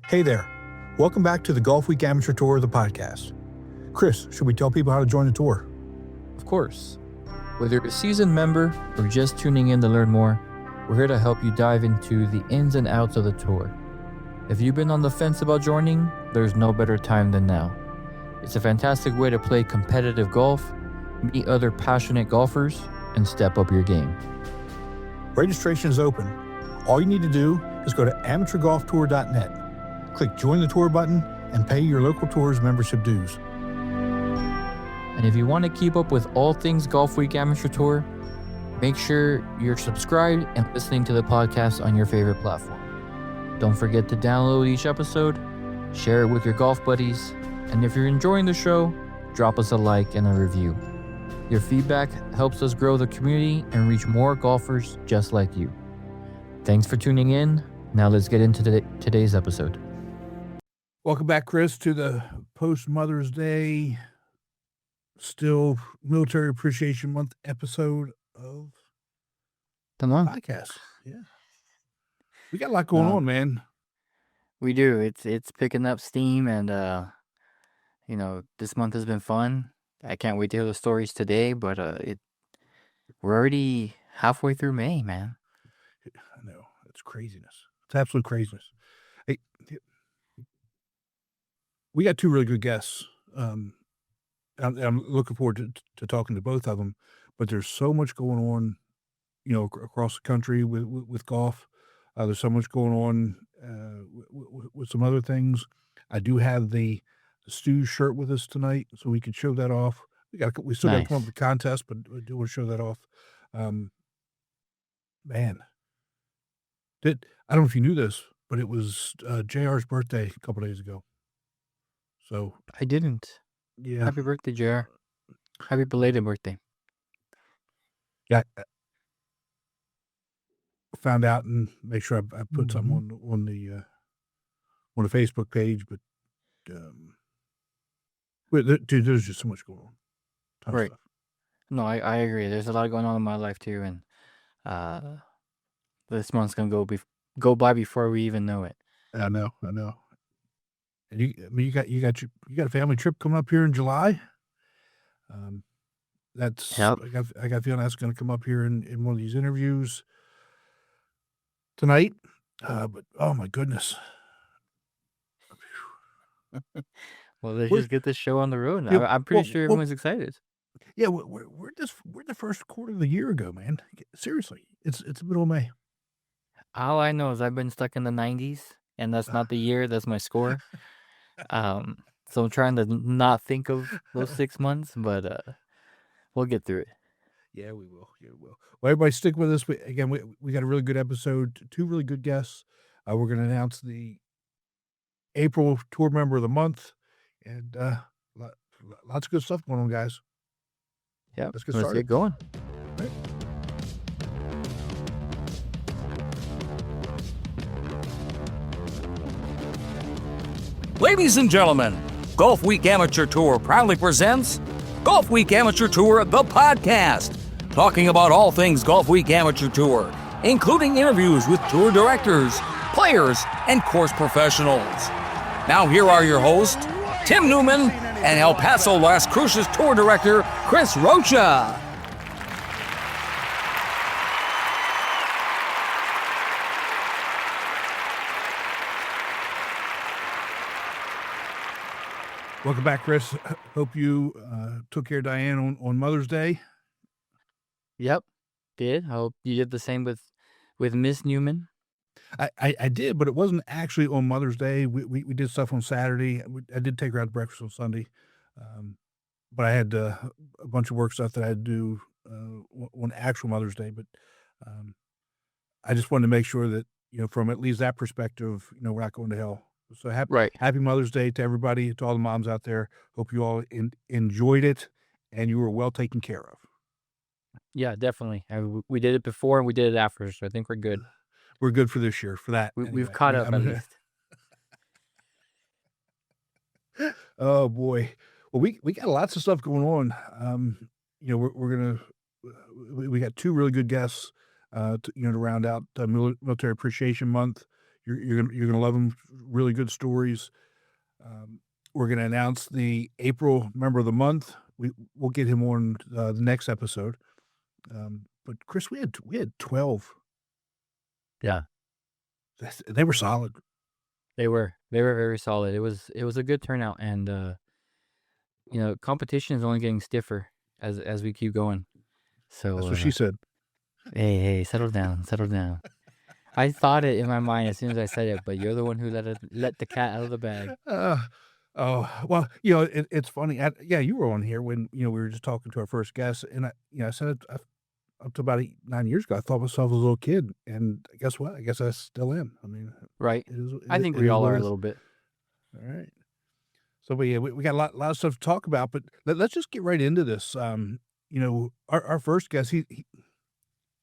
Hey there. Welcome back to the Golfweek Amateur Tour, the podcast. Chris, should we tell people how to join the tour? Of course. Whether you're a seasoned member or just tuning in to learn more, we're here to help you dive into the ins and outs of the tour. If you've been on the fence about joining, there's no better time than now. It's a fantastic way to play competitive golf, meet other passionate golfers, and step up your game. Registration is open. All you need to do is go to amateurgolftour.net. Click Join the Tour button and pay your local tour's membership dues. And if you want to keep up with all things Golfweek Amateur Tour, make sure you're subscribed and listening to the podcast on your favorite platform. Don't forget to download each episode, share it with your golf buddies, and if you're enjoying the show, drop us a like and a review. Your feedback helps us grow the community and reach more golfers just like you. Thanks for tuning in. Now let's get into today's episode. Welcome back, Chris, to the post-Mother's Day, still Military Appreciation Month episode of Come on. podcast. Yeah. We got a lot going on, man. We do. It's picking up steam, and this month has been fun. I can't wait to hear the stories today, but we're already halfway through May, man. I know. It's craziness. It's absolute craziness. Hey, we got two really good guests. I'm looking forward to talking to both of them, but there's so much going on, across the country with golf. There's so much going on with some other things. I do have the Stu shirt with us tonight, so we can show that off. We still got to come up with a contest, but we do want to show that off. Man, I don't know if you knew this, but it was JR's birthday a couple days ago. So I didn't. Yeah. Happy birthday, JR. Happy belated birthday. Yeah. Found out and make sure I put something on the Facebook page, but dude, there's just so much going on. Right. No, I agree. There's a lot going on in my life too, and this month's gonna go by before we even know it. I know. And you got a family trip coming up here in July. That's Yep. I got a feeling that's going to come up here in one of these interviews tonight. But oh my goodness. Well, let's just get this show on the road. I'm pretty sure everyone's excited. Yeah, we're the first quarter of the year ago, man. Seriously, it's the middle of May. All I know is I've been stuck in the 90s, and that's not the year. That's my score. So I'm trying to not think of those 6 months, but we'll get through it. Yeah, we will. Well, everybody stick with us. We got a really good episode, two really good guests. We're going to announce the April Tour Member of the Month, and lots of good stuff going on, guys. Yeah, let's get going. Right. Ladies and gentlemen, Golfweek Amateur Tour proudly presents Golfweek Amateur Tour, the podcast, talking about all things Golfweek Amateur Tour, including interviews with tour directors, players, and course professionals. Now here are your hosts, Tim Newman and El Paso Las Cruces Tour Director, Chris Rocha. Welcome back, Chris. Hope you took care of Diane on Mother's Day. Yep, did. I hope you did the same with Miss Newman. I did, but it wasn't actually on Mother's Day. We did stuff on Saturday. I did take her out to breakfast on Sunday, but I had a bunch of work stuff that I had to do on actual Mother's Day. But I just wanted to make sure that from at least that perspective, we're not going to hell. So happy Mother's Day to everybody, to all the moms out there. Hope you all enjoyed it and you were well taken care of. Yeah, definitely. We did it before and we did it after, so I think we're good. We're good for this year, for that. We've caught up at least. Oh boy. Well, we got lots of stuff going on. We got two really good guests, to round out Military Appreciation Month. You're gonna love them. Really good stories. We're gonna announce the April member of the month. We'll get him on the next episode. But Chris, we had 12. Yeah, They were solid. they were very solid. It was a good turnout, and competition is only getting stiffer as we keep going. So That's what she said. Hey, settle down. I thought it in my mind as soon as I said it, but you're the one who let the cat out of the bag. Well, it's funny. You were on here when we were just talking to our first guest, and I said it up to about 9 years ago. I thought myself as a little kid, and guess what? I guess I still am. I mean, Right. it is. I think we all are a little bit. All right. So, but yeah, we got a lot of stuff to talk about, but let's just get right into this. Our first guest,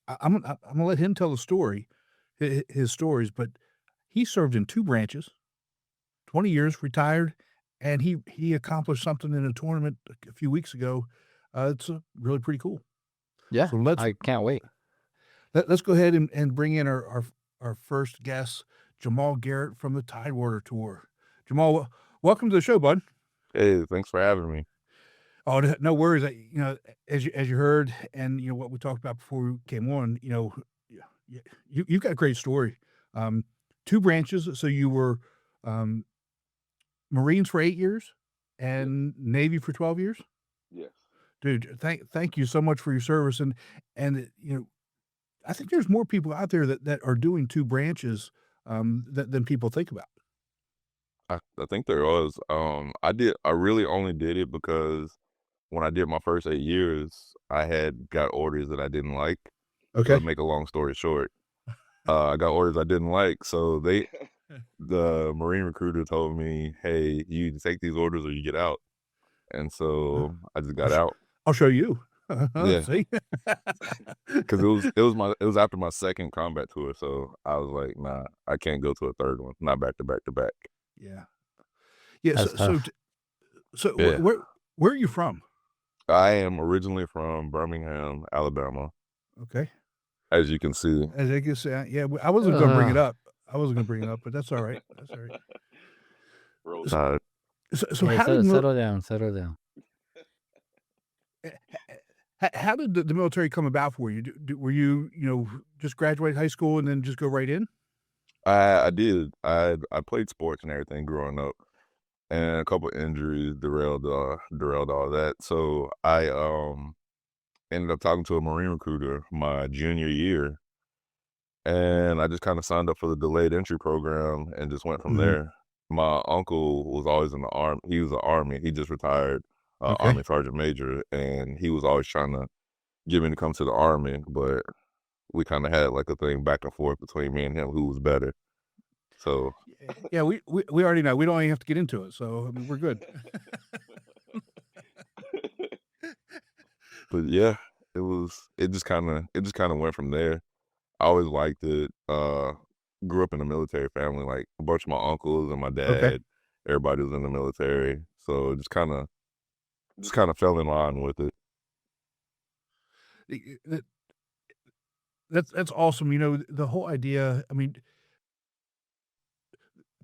I'm gonna let him tell the story, his stories, but he served in 2 branches, 20 years, retired, and he accomplished something in a tournament a few weeks ago. It's really pretty cool. Yeah, So I can't wait. let's go ahead and bring in our first guest, Jamal Garrett from the Tidewater Tour. Jamal, welcome to the show, bud. Hey, thanks for having me. Oh, no worries. As you heard, and what we talked about before we came on, you've got a great story. 2 branches. So you were Marines for 8 years and Navy for 12 years. Yes. Dude, thank you so much for your service. And I think there's more people out there that are doing 2 branches than people think about. I think there was. I really only did it because when I did my first 8 years, I had got orders that I didn't like. Okay. To make a long story short, I got orders I didn't like. So the Marine recruiter told me, "Hey, you either take these orders or you get out." And so I just got out. I'll show you. Yeah. See? Because it was after my second combat tour, so I was like, nah, I can't go to a third one, not back to back to back. Yeah. That's tough. So Yeah. where are you from? I am originally from Birmingham, Alabama, Okay. as you can see. As I can say, yeah, I wasn't going to bring it up. But that's all right. That's all right. Uh, So Hey, how did settle down. how did the military come about for you? Were you just graduate high school and then just go right in? I did. I played sports and everything growing up, and a couple injuries derailed all that. So I ended up talking to a Marine recruiter my junior year, and I just kind of signed up for the delayed entry program and just went from Mhm. there. My uncle was always in the Army. He was in the Army. He just retired, Okay. Army Sergeant Major, and he was always trying to get me to come to the Army, but we kind of had like a thing back and forth between me and him who was better. So Yeah, we already know. We don't even have to get into it. So I mean, we're good. but yeah, it just kind of went from there. I always liked it. Grew up in a military family, like a bunch of my uncles and my dad, Okay. everybody was in the military. So just kind of fell in line with it. That's awesome. The whole idea. I mean,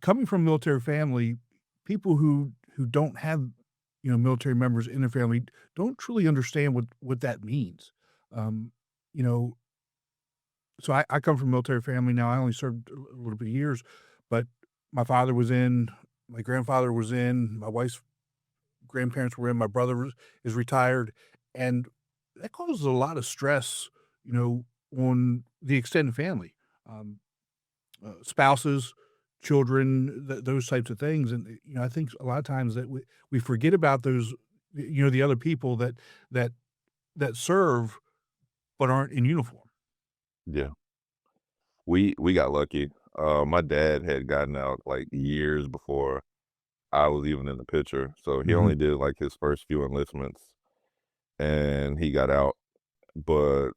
coming from a military family, people who don't have military members in their family don't truly understand what that means. Um, you know, so I come from a military family now. I only served a little bit of years, but my father was in, my grandfather was in, my wife's grandparents were in, my brother is retired, and that causes a lot of stress, on the extended family, spouses, children, those types of things. And I think a lot of times that we forget about those, the other people that serve but aren't in uniform. Yeah, we got lucky. My dad had gotten out like years before I was even in the picture, so he Mhm. only did like his first few enlistments, and he got out. But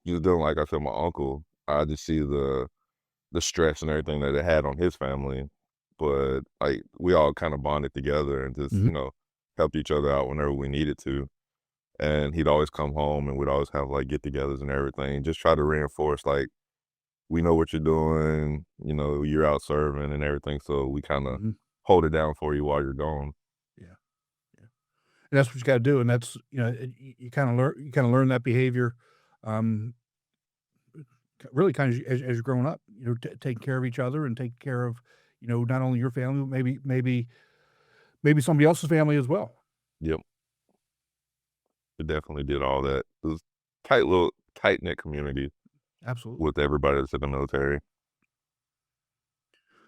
just doing like I said, my uncle, I just see the stress and everything that it had on his family. But like we all kind of bonded together and just Mhm. helped each other out whenever we needed to. And he'd always come home and we'd always have like get-togethers and everything. Just try to reinforce like we know what you're doing. You know, you're out serving and everything, so we kind of Mhm. hold it down for you while you're gone. Yeah, yeah. And that's what you gotta do, and that's, you kinda learn that behavior, um, really kind of as you're growing up, taking care of each other and taking care of, not only your family, but maybe somebody else's family as well. Yep, it definitely did all that. It was tight knit community Absolutely. with everybody that's in the military.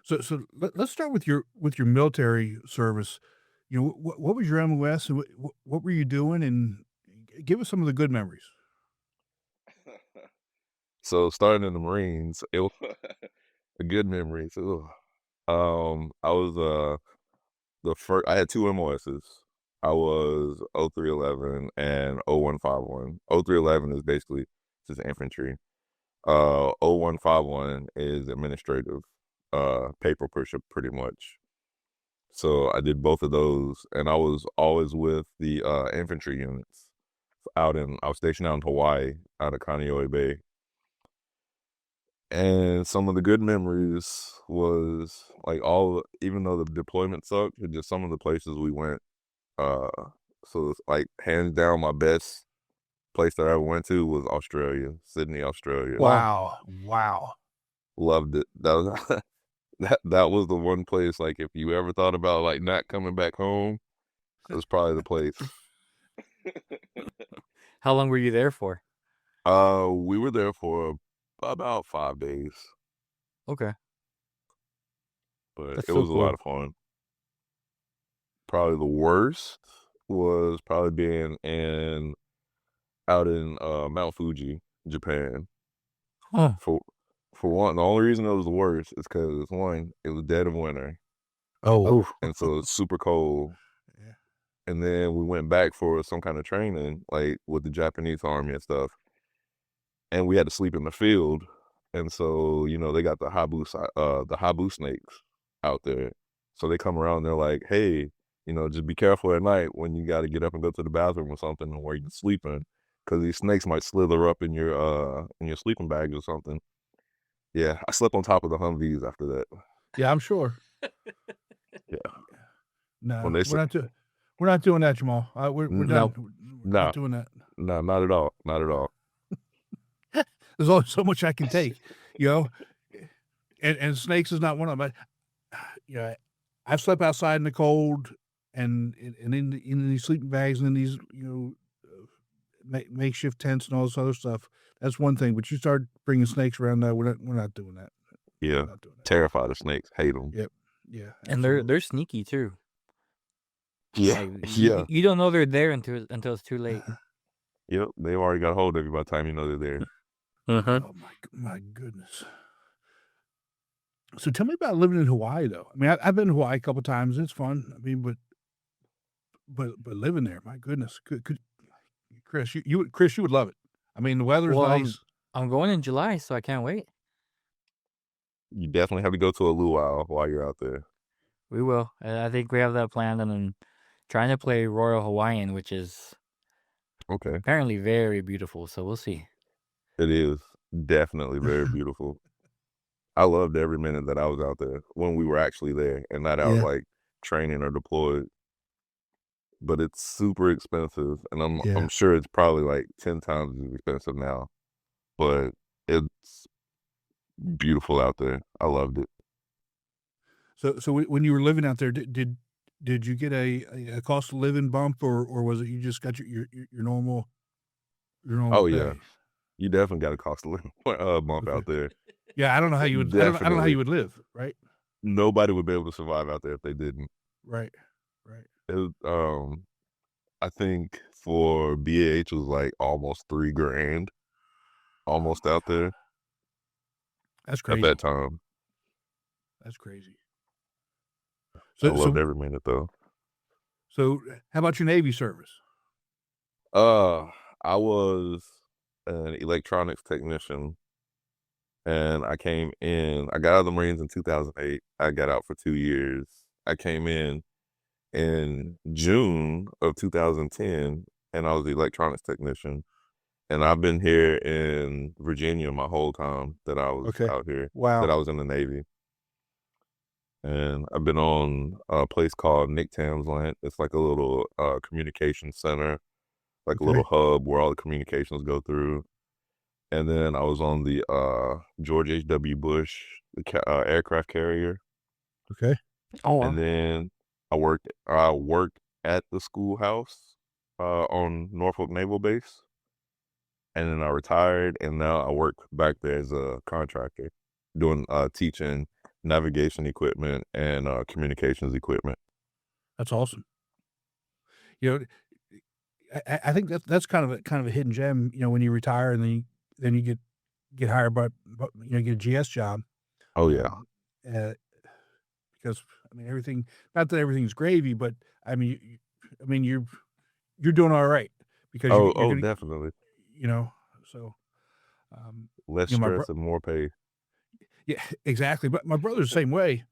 So let's start with your military service. What was your MOS and what were you doing? And give us some of the good memories. So starting in the Marines, it was a good memory. So, I was the first. I had two MOSs. I was 0311 and 0151. 0311 is basically just infantry. 0151 is administrative, paper pusher pretty much. So I did both of those, and I was always with the infantry units I was stationed out in Hawaii, out of Kaneohe Bay. And some of the good memories was like even though the deployment sucked, just some of the places we went. Uh, so it's like hands down, my best place that I ever went to was Australia, Sydney, Australia. Wow. Wow. Loved it. That was that was the one place. Like if you ever thought about like not coming back home, it was probably the place. How long were you there for? We were there for about 5 days, Okay. but That's it so was a lot cool. of fun. Probably the worst was probably being out in Mount Fuji, Japan. Huh. For one, the only reason it was the worst is because one, it was dead of winter, Oh. and so it's super cold. Yeah. And then we went back for some kind of training, like with the Japanese army and stuff, and we had to sleep in the field. And so they got the habu snakes out there. So they come around and they're like, hey, just be careful at night when you got to get up and go to the bathroom or something where you're sleeping, because these snakes might slither up in your sleeping bag or something. Yeah, I slept on top of the Humvees after that. Yeah, I'm sure. Yeah, No, when they we're not doing that, Jamal. We're No. done. We're nah, not doing that. nah, not at all, not at all. There's only so much I can take, and snakes is not one of them. I've slept outside in the cold and in these sleeping bags and in these makeshift tents and all this other stuff. That's one thing, but you start bringing snakes around. No, we're not doing that. Yeah, We're not doing that. terrified of snakes, hate them. Yep. Yeah, And they're sneaky too. Yeah, Like yeah. you don't know they're there until it's too late. Yep, they've already got a hold of you by the time you know they're there. Oh my goodness. So tell me about living in Hawaii, though. I mean, I've been to Hawaii a couple times. It's fun. I mean, but living there, my goodness, could Chris, you would love it. I mean, the weather's Well, nice. I'm going in July, so I can't wait. You definitely have to go to a luau while you're out there. We will. I think we have that planned, and I'm trying to play Royal Hawaiian, which is Okay. apparently very beautiful. So we'll see. It is definitely very beautiful. I loved every minute that I was out there when we were actually there and not out Yeah. like training or deployed. But it's super expensive, and Yeah. I'm sure it's probably like 10 times as expensive now. But it's beautiful out there. I loved it. So when you were living out there, did you get a cost of living bump, or was it you just got your normal Oh yeah, pay? you definitely got a cost of living bump Okay. out there. Yeah, I don't know how you would. I don't know how Definitely. you would live. Right. Nobody would be able to survive out there if they didn't. Right. Right. It, I think for BAH was like almost $3,000, almost my out God. there That's at crazy. that time. That's crazy. I So loved every minute though. so how about your Navy service? I was an electronics technician, and I got out of the Marines in 2008. I got out for 2 years. I came in June of 2010, and I was the electronics technician. And I've been here in Virginia my whole time that I was Okay. out here, Wow. that I was in the Navy. And I've been on a place called Nick Tam's Land. It's like a little communication center, like a little hub where all the communications go through. And then I was on the George H.W. Bush aircraft carrier. Okay. Oh, wow. And then I worked at the schoolhouse on Norfolk Naval Base. And then I retired, and now I work back there as a contractor, doing teaching navigation equipment and communications equipment. That's awesome. You know, I think that's kind of a hidden gem. You know, when you retire and then you get hired by you know, get a GS job. Oh yeah. Because I mean everything. Not that everything's gravy, but I mean, you're doing all right because you're gonna, definitely. you know. So Less you know, stress and more pay. yeah, exactly. But my brother's the same way,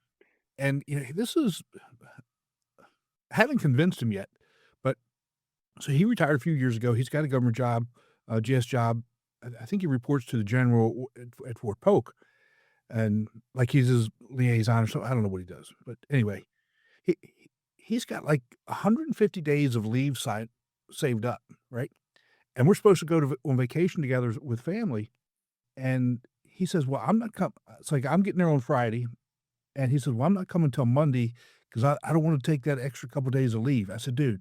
and you know, this is I haven't convinced him yet, but so he retired a few years ago. He's got a government job, GS job. I think he reports to the general at Fort Polk, and like he's his liaison or something. I don't know what he does, but anyway, he he's got like 150 days of leave saved up, right? And we're supposed to go on vacation together with family. And he says, "Well, I'm not coming." It's like I'm getting there on Friday, and he says, "Well, I'm not coming till Monday because I don't want to take that extra couple days of leave." I said, "Dude,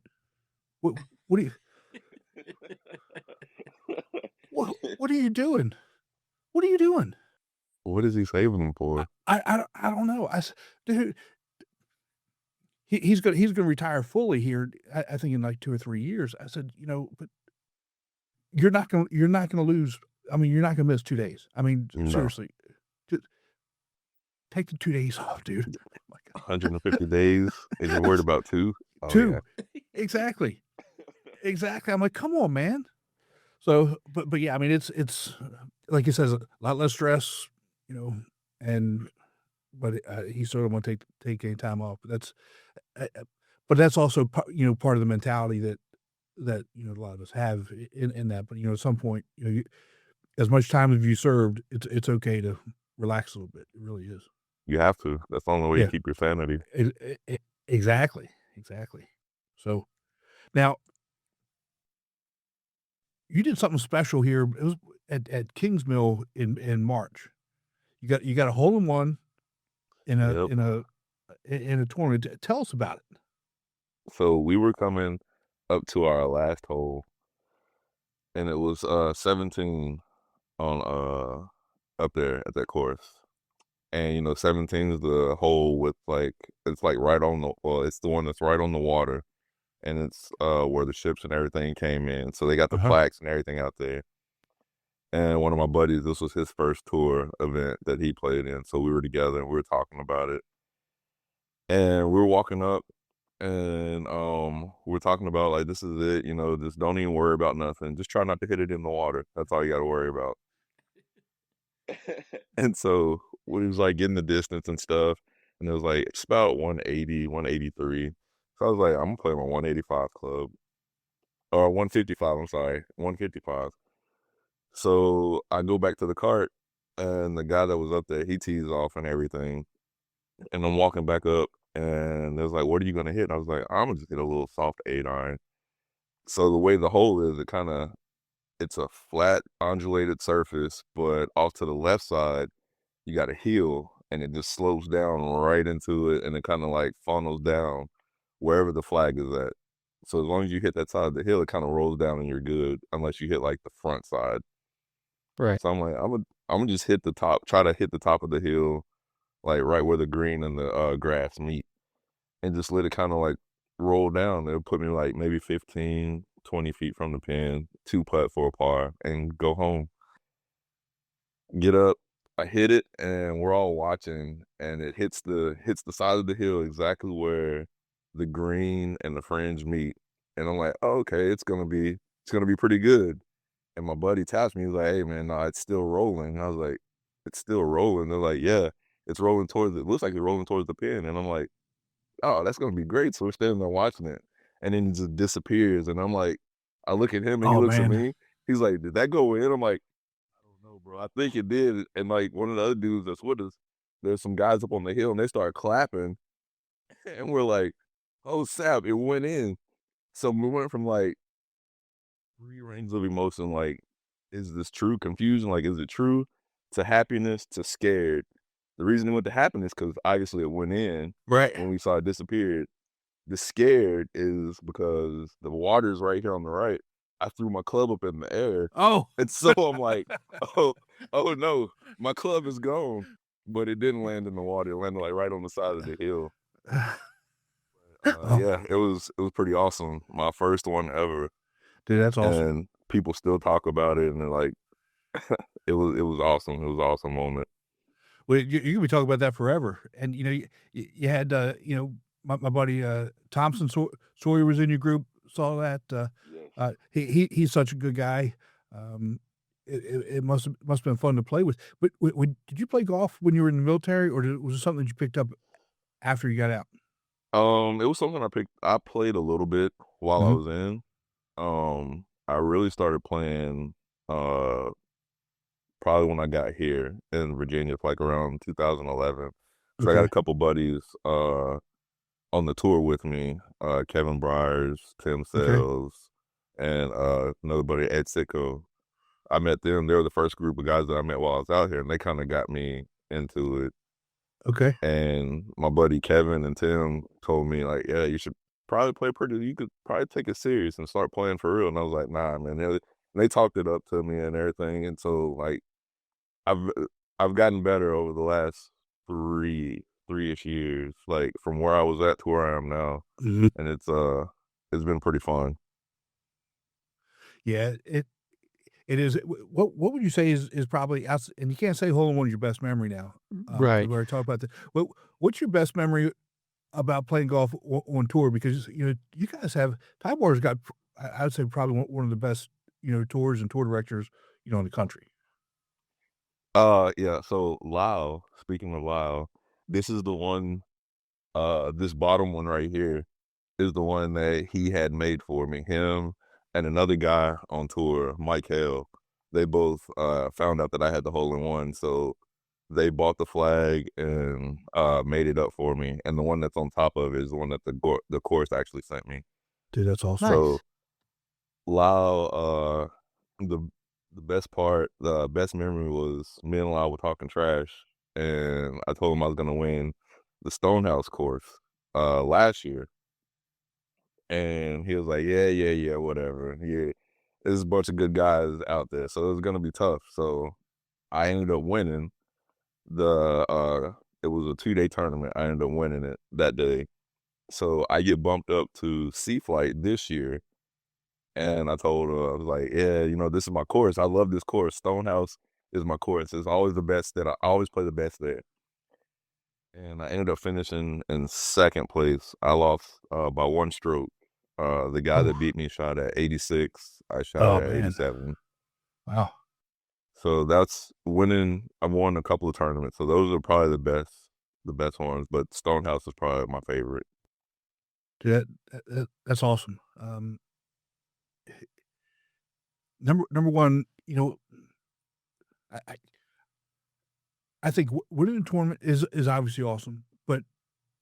what what are you what are you doing? What are you doing?" What is he saving them for? I don't know. I said, "Dude, he's gonna retire fully here. I think in like 2 or 3 years." I said, "You know, but you're not gonna lose. I mean, you're not gonna miss 2 days. I mean, No. seriously, just take the 2 days off, dude." 150 days, and you're worried about 2? Oh, 2. yeah. Exactly. Exactly. I'm like, "Come on, man." So, but yeah, I mean, it's like he says, a lot less stress, you know, and but he sort of won't take any time off. But that's also you know, part of the mentality that you know, a lot of us have in that. But you know, at some point, you know, as much time as you served, it's okay to relax a little bit. It really is. You have to. That's the only way Yeah. you keep your sanity. Exactly. So now you did something special here. It was at Kings Mill in March. You got a hole in one in a Yep. in a tournament. Tell us about it. So we were coming up to our last hole, and it was 17 on up there at that course. And you know, 17 is the hole with like, it's like right on the, well, it's the one that's right on the water, and it's where the ships and everything came in. So they got the plaques and everything out there. And one of my buddies, this was his first tour event that he played in. So we were together and we were talking about it. And we were walking up, and we were talking about like, this is it, you know, just don't even worry about nothing. Just try not to hit it in the water. That's all you got to worry about. And so we was like getting the distance and stuff, and it was like it's about 180, 183. So I was like, I'm gonna play my 185 club, or 155. I'm sorry, 155. So I go back to the cart, and the guy that was up there, he tees off and everything, and I'm walking back up, and it was like, what are you gonna hit? And I was like, I'm gonna just hit a little soft 8-iron. So the way the hole is, it's a flat undulated surface, but off to the left side, you got a hill, and it just slopes down right into it, and it kind of like funnels down wherever the flag is at. So as long as you hit that side of the hill, it kind of rolls down and you're good, unless you hit like the front side. Right. So I'm like, I'm gonna just hit the top, try to hit the top of the hill, like right where the green and the grass meet, and just let it kind of like roll down. It'll put me like maybe 15, 20 feet from the pin, 2-putt for a par, and go home. Get up, I hit it, and we're all watching, and it hits the side of the hill exactly where the green and the fringe meet. And I'm like, oh, okay, it's gonna be pretty good. And my buddy taps me, he's like, hey man, no, it's still rolling. I was like, it's still rolling. They're like, yeah, it's rolling towards it. Looks like it's rolling towards the pin. And I'm like, oh, that's gonna be great. So we're standing there watching it. And then it just disappears. And I'm like, I look at him and he Oh, looks at man. me. He's like, "Did that go in?" I'm like, "I don't know, bro. I think it did." And like one of the other dudes that's with us, there's some guys up on the hill and they start clapping, and we're like, "Oh snap! It went in." So we went from like three ranges of emotion, like, is this true? Confusion, like, is it true? To happiness, to scared. The reason it went to happiness because obviously it went in Right. when we saw it disappeared. The scared is because the water's right here on the right. I threw my club up in the air, Oh. and so I'm like, "Oh, oh no, my club is gone." But it didn't land in the water. It landed, like, right on the side of the hill. Oh, Yeah, it was pretty awesome. My first one ever, dude, that's awesome. and people still talk about it, and they're like, it was awesome. It was an awesome moment. Well, you could be talking about that forever. And, you had, my buddy, Thompson Sawyer was in your group, saw that. Yes. He's such a good guy. Um, it must have been fun to play with. But did you play golf when you were in the military, or was it something that you picked up after you got out? It was something I played a little bit while I Mhm. was in. I really started playing, uh, probably when I got here in Virginia, like around 2011. So I got Okay. a couple buddies, on the tour with me, Kevin Byers, Tim Okay. Sells, and, another buddy, Ed Sicko. I met them. They were the first group of guys that I met while I was out here, and they kinda got me into it. Okay. And my buddy Kevin and Tim told me, like, "Yeah, you should probably play pretty you could probably take it serious and start playing for real." And I was like, "Nah, man." They talked it up to me and everything, and so, like, I've I've gotten better over the last 3-ish years, like, from where I was at to where I am now, Mhm. and it's been pretty fun. Yeah, it is. What would you say is probably outs and you can't say hole in one's your best memory now, 'cause Right. we already talked about that. What's your best memory about playing golf on tour? Because, you guys have Tidewater's got I would say probably one of the best, tours and tour directors, in the country. Yeah, so Lyle, speaking of Lyle, this is the one, this bottom one right here is the one that he had made for me. Him and another guy on tour, Mike Hale, they both found out that I had the hole in one, so they bought the flag and made it up for me. And the one that's on top of it is the one that the course actually sent me. Dude, that's awesome. So Nice. Lyle, the the best part, the best memory was me and Lyle were talking trash, and I told him I was gonna win the Stonehouse course last year. And he was like, "Yeah, yeah, yeah, whatever. Yeah, there's a bunch of good guys out there, so it was gonna be tough." So I ended up winning the. It was a 2-day tournament. I ended up winning it that day. So I get bumped up to Sea Flight this year, and I told her, I was like, "Yeah, this is my course. I love this course. Stonehouse is my course. It's always the best that I always play the best there." And I ended up finishing in second place. I lost by one stroke. The guy that Oh, beat me shot at 86. I shot oh, at man. 87. Wow. So that's winning. I won a couple of tournaments. So those are probably the best ones. But Stonehouse is probably my favorite. Dude, that's awesome. Number 1, I I I think winning a tournament is obviously awesome, but,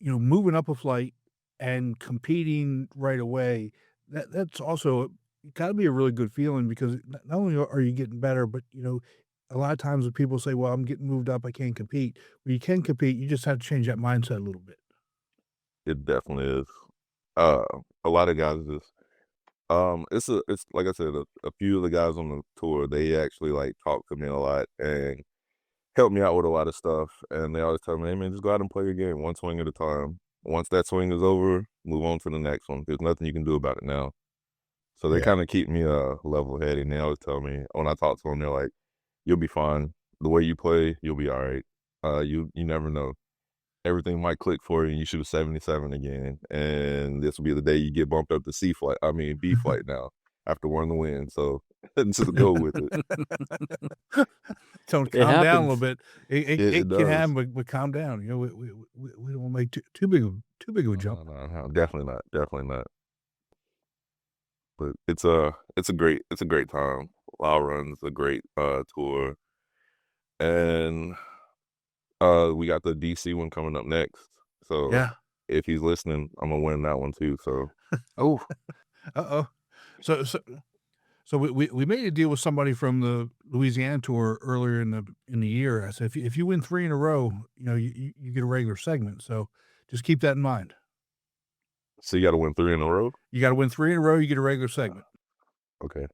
moving up a flight and competing right away, that's also gotta be a really good feeling because not only are you getting better, but, a lot of times when people say, "Well, I'm getting moved up, I can't compete." Well, you can compete, you just have to change that mindset a little bit. It definitely is. Uh, a lot of guys just it's like I said, a few of the guys on the tour, they actually like talk to me a lot and help me out with a lot of stuff. And they always tell me, "Hey man, just go out and play your game one swing at a time. Once that swing is over, move on to the next one. There's nothing you can do about it now." So they Yeah. kind of keep me level headed. And they always tell me when I talk to them, they're like, "You'll be fine. The way you play, you'll be all right. You never know. Everything might click for you and you shoot a 77 again. And this will be the day you get bumped up to B flight now after one of the wins. So just go with it." Tell 'em to It calm down a little happens. bit. It It can does. happen, but calm down. We don't make too big of a No, jump. no, no, no, definitely not, definitely not. But it's a great time. Law runs a great tour, and we got the DC one coming up next. So Yeah. if he's listening, I'm gonna win that one too. So Oh, Uh-oh. So we made a deal with somebody from the Louisiana tour earlier in the year. I said, if you win 3 in a row, you get a regular segment. So just keep that in mind. you got to win 3 in a row. You got to win 3 in a row, you get a regular segment. Okay.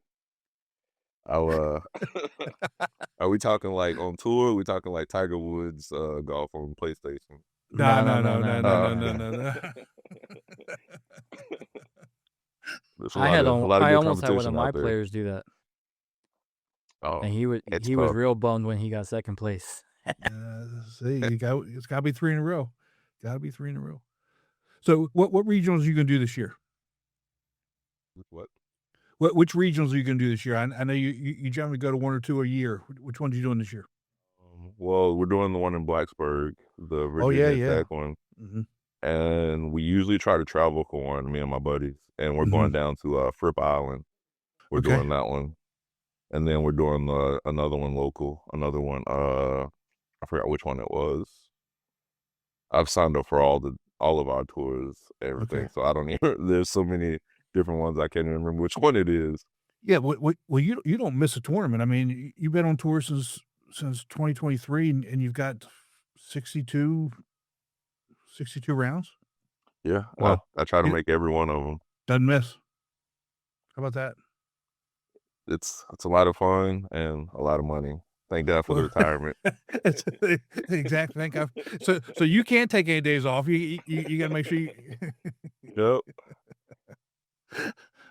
I'll Are we talking like on tour? Are we talking like Tiger Woods golf on PlayStation? No. There's I a lot of I good almost had one of competition my out there. players do that, Oh, and he was it's he was tough. real bummed when he got second place. See, it's got to be 3 in a row. Got to be 3 in a row. So what regionals are you going to do this year? What? Which regionals are you going to do this year? I know you generally go to 1 or 2 a year. Which ones are you doing this year? Well, we're doing the one in Blacksburg, the Oh, yeah, Virginia yeah. Tech one. Mhm. And we usually try to travel for one, me and my buddies. And we're going down to Fripp Island. We're Okay. doing that one. And then we're doing another one local. Another one, I forgot which one it was. I've signed up for all of our tours, everything. Okay. So I don't even, there's so many different ones I can't even remember which one it is. Yeah, well, you don't miss a tournament. I mean, you've been on tour since 2023, and you've got 62 rounds. Yeah. Wow. I try to You- make every one of them. Doesn't miss. How about that? It's a lot of fun and a lot of money. Thank God for the retirement. Exactly. Thank God. So you can't take any days off. You got to make sure you. Yep.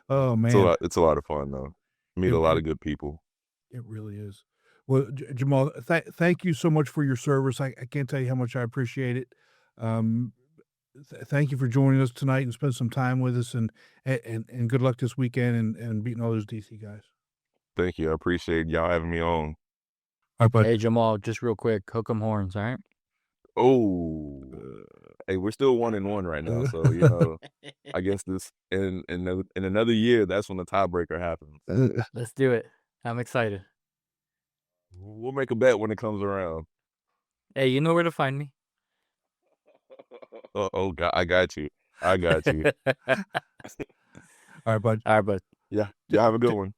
Oh man, It's a lot of fun though. Meet a lot of good people. it really is. Well, Jamal, thank you so much for your service. I can't tell you how much I appreciate it. Thank you for joining us tonight and spend some time with us, and good luck this weekend and beating all those DC guys. Thank you. I appreciate y'all having me on. All right, bud. Hey Jamal, just real quick, hook 'em horns, all right? Oh, hey, we're still 1-1 right now, so I guess this in another year, that's when the tiebreaker happens. Let's do it. I'm excited. We'll make a bet when it comes around. Hey, you know where to find me. Oh God, I got you. I got you. All right, bud. All right, bud. Yeah, y'all have a good one.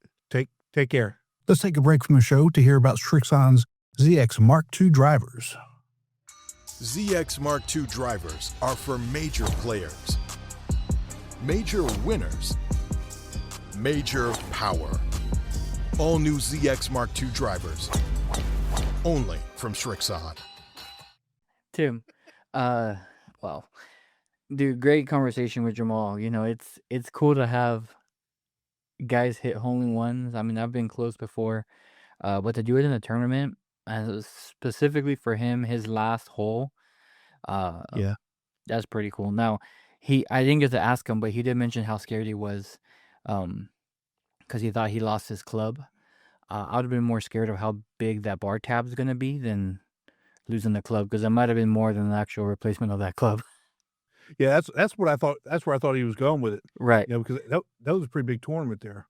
Take care. Let's take a break from the show to hear about Srixon's ZX Mark II drivers. ZX Mark II drivers are for major players, major winners, major power. All new ZX Mark II drivers, only from Srixon. Tim, well, dude, great conversation with Jamal. It's cool to have guys hit hole-in-ones. I mean, I've been close before, but to do it in a tournament, specifically for him, his last hole, Yeah. that's pretty cool. Now, I didn't get to ask him, but he did mention how scared he was, because he thought he lost his club. I would have been more scared of how big that bar tab is gonna be than losing the club, because it might have been more than the actual replacement of that club. Yeah, that's what I thought. That's where I thought he was going with it. Right. Because that was a pretty big tournament there,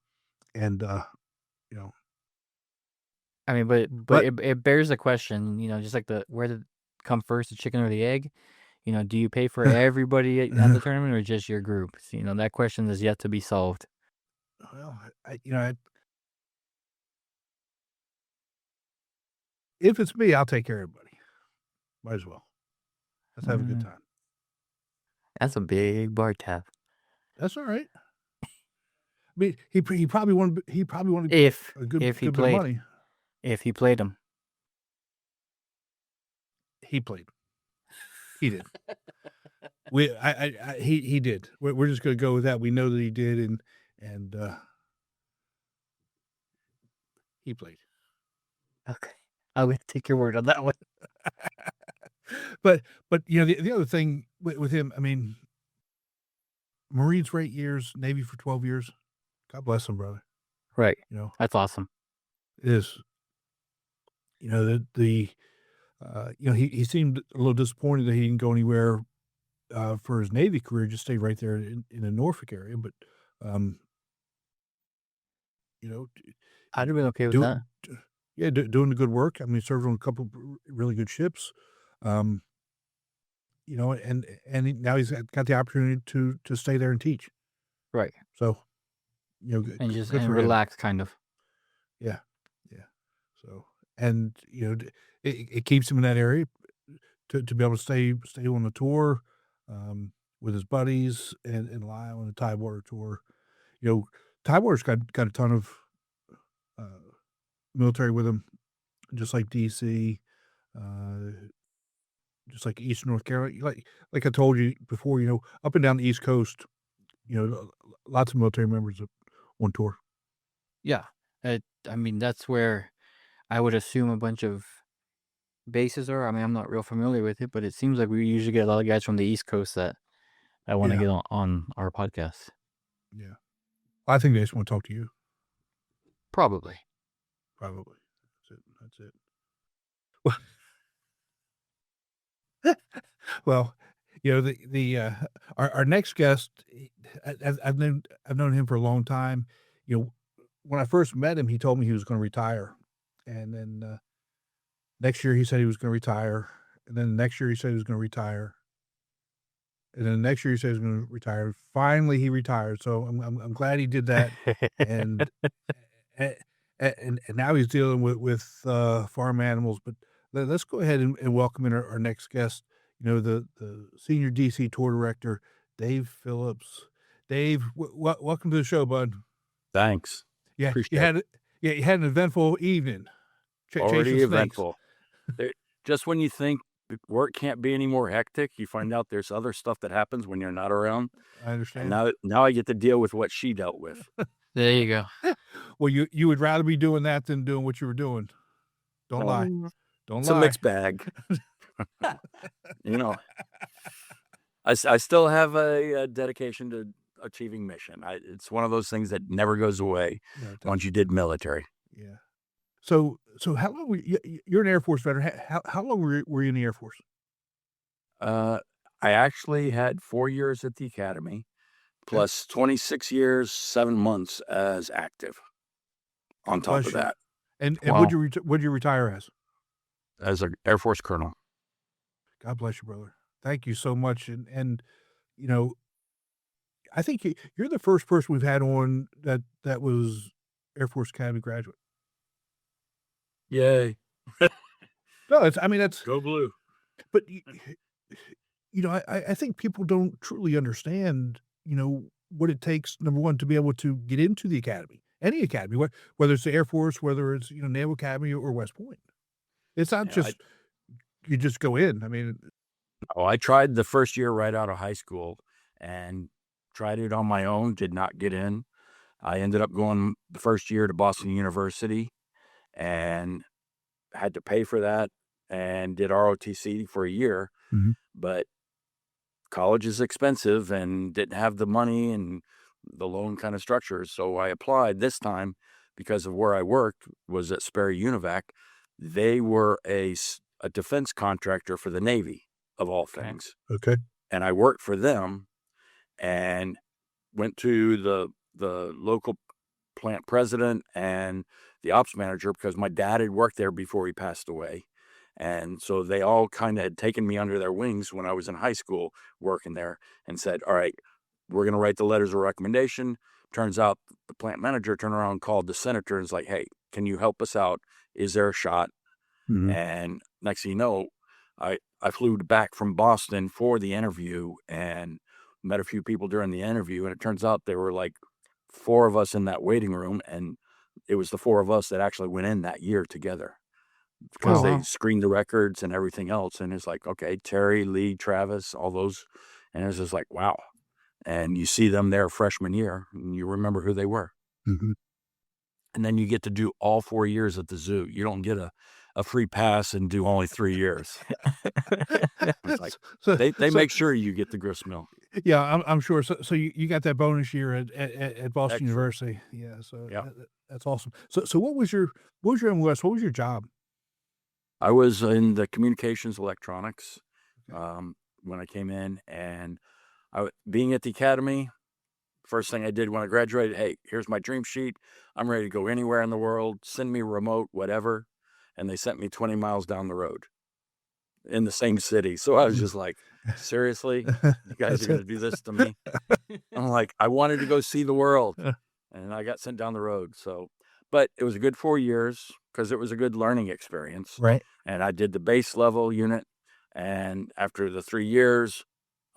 and I mean, but it bears the question, just like where did it come first, the chicken or the egg? Do you pay for everybody at the tournament or just your group? So, that question is yet to be solved. well, if it's me, I'll take care of everybody. Might as well. Let's have a good time. That's a big bar tab. That's all right. I mean, he probably wanted If a good if he good bit of played money. if he played him. He played. He did. He did. We're just going to go with that. We know that he did, and he played. Okay, I would take your word on that one. But the other thing with him, I mean, Marines for 8 years, Navy for 12 years. God bless him, brother. Right. That's awesome. It is. He seemed a little disappointed that he didn't go anywhere for his Navy career. Just stayed right there in the Norfolk area. But you know, I'd have been okay with do, that. doing the good work. I mean, served on a couple of really good ships, you know, and now he's got the opportunity to stay there and teach. Right. So, you know, And just good and for him. relax, kind of. Yeah, yeah. So, and you know, it keeps him in that area to be able to stay on the tour, with his buddies and Lyle on the Tidewater tour. You know, Tidewater's got a ton of military with him, just like DC, uh, just like Eastern North Carolina. Like I told you before, you know, up and down the East Coast, you know, lots of military members on tour. Yeah. I mean, that's where I would assume a bunch of bases are. I mean, I'm not real familiar with it, but it seems like we usually get a lot of guys from the East Coast that want to Yeah, get on our podcast. yeah. I think they just want to talk to you. Probably. Probably. That's it. Well, well, you know, our next guest, I've known him for a long time. You know, when I first met him, he told me he was going to retire, and then next year he said he was going to retire, and then the next year he said he was going to retire, and then the next year he said he was going to retire. Finally, he retired, so I'm glad he did that, and and, and now he's dealing with farm animals. But let's go ahead and welcome in our next guest. You know, the senior DC tour director, Dave Phillips. Dave, welcome to the show, bud. Thanks. Yeah, Appreciate you had an eventful evening. Already Chasing snakes. eventful. Just when you think work can't be any more hectic, you find out there's other stuff that happens when you're not around. I understand. And now I get to deal with what she dealt with. There you go. Well, you would rather be doing that than doing what you were doing. Don't lie. Don't It's lie. a mixed bag. You know, I still have a dedication to achieving mission. It's one of those things that never goes away No, it once you did military. Yeah. So how long were you're an Air Force veteran? How long were you in the Air Force? I actually had 4 years at the academy, plus 26 years, 7 months as active. On top Bless of you. that, And Wow. what'd you retire as an Air Force colonel. God bless you, brother. Thank you so much. And you know, I think you're the first person we've had on that was Air Force Academy graduate. Yay. No, I mean, that's, Go blue. but you know, I think people don't truly understand, you know, what it takes, number one, to be able to get into the academy, any academy, whether it's the Air Force, whether it's, you know, Naval Academy or West Point. It's not Yeah, just, you just go in. I mean, I tried the first year right out of high school and tried it on my own, did not get in. I ended up going the first year to Boston University and had to pay for that and did ROTC for a year. Mhm. But college is expensive and didn't have the money and the loan kind of structure. So I applied this time because of where I worked was at Sperry Univac. They were a defense contractor for the Navy, of all things. okay. And I worked for them and went to the local plant president and the ops manager because my dad had worked there before he passed away. And so they all kind of had taken me under their wings when I was in high school working there and said, all right, we're going to write the letters of recommendation. Turns out the plant manager turned around and called the senator and was like, hey, can you help us out? Is there a shot? Mhm. And next thing you know, I flew back from Boston for the interview and met a few people during the interview. And it turns out there were like 4 of us in that waiting room. And it was the 4 of us that actually went in that year together because Oh, they wow. screened the records and everything else. And it's like, okay, Terry, Lee, Travis, all those. And it's just like, wow. And you see them there freshman year and you remember who they were. Mhm. And then you get to do all 4 years at the zoo. You don't get a free pass and do only 3 years. It's like So they so- make sure you get the grist mill. Yeah, I'm sure. So you got that bonus year at Boston Excellent. University. Yeah, so Yeah. that's awesome. So what was your MOS? What was your job? I was in the communications electronics Okay. when I came in, and being at the academy, First thing I did when I graduated, hey, here's my dream sheet. I'm ready to go anywhere in the world. Send me remote, whatever. And they sent me 20 miles down the road in the same city. So I was just like, seriously, you guys are going to do this to me? I'm like, I wanted to go see the world, and I got sent down the road. So, but it was a good 4 years because it was a good learning experience. Right. And I did the base level unit. And after the 3 years,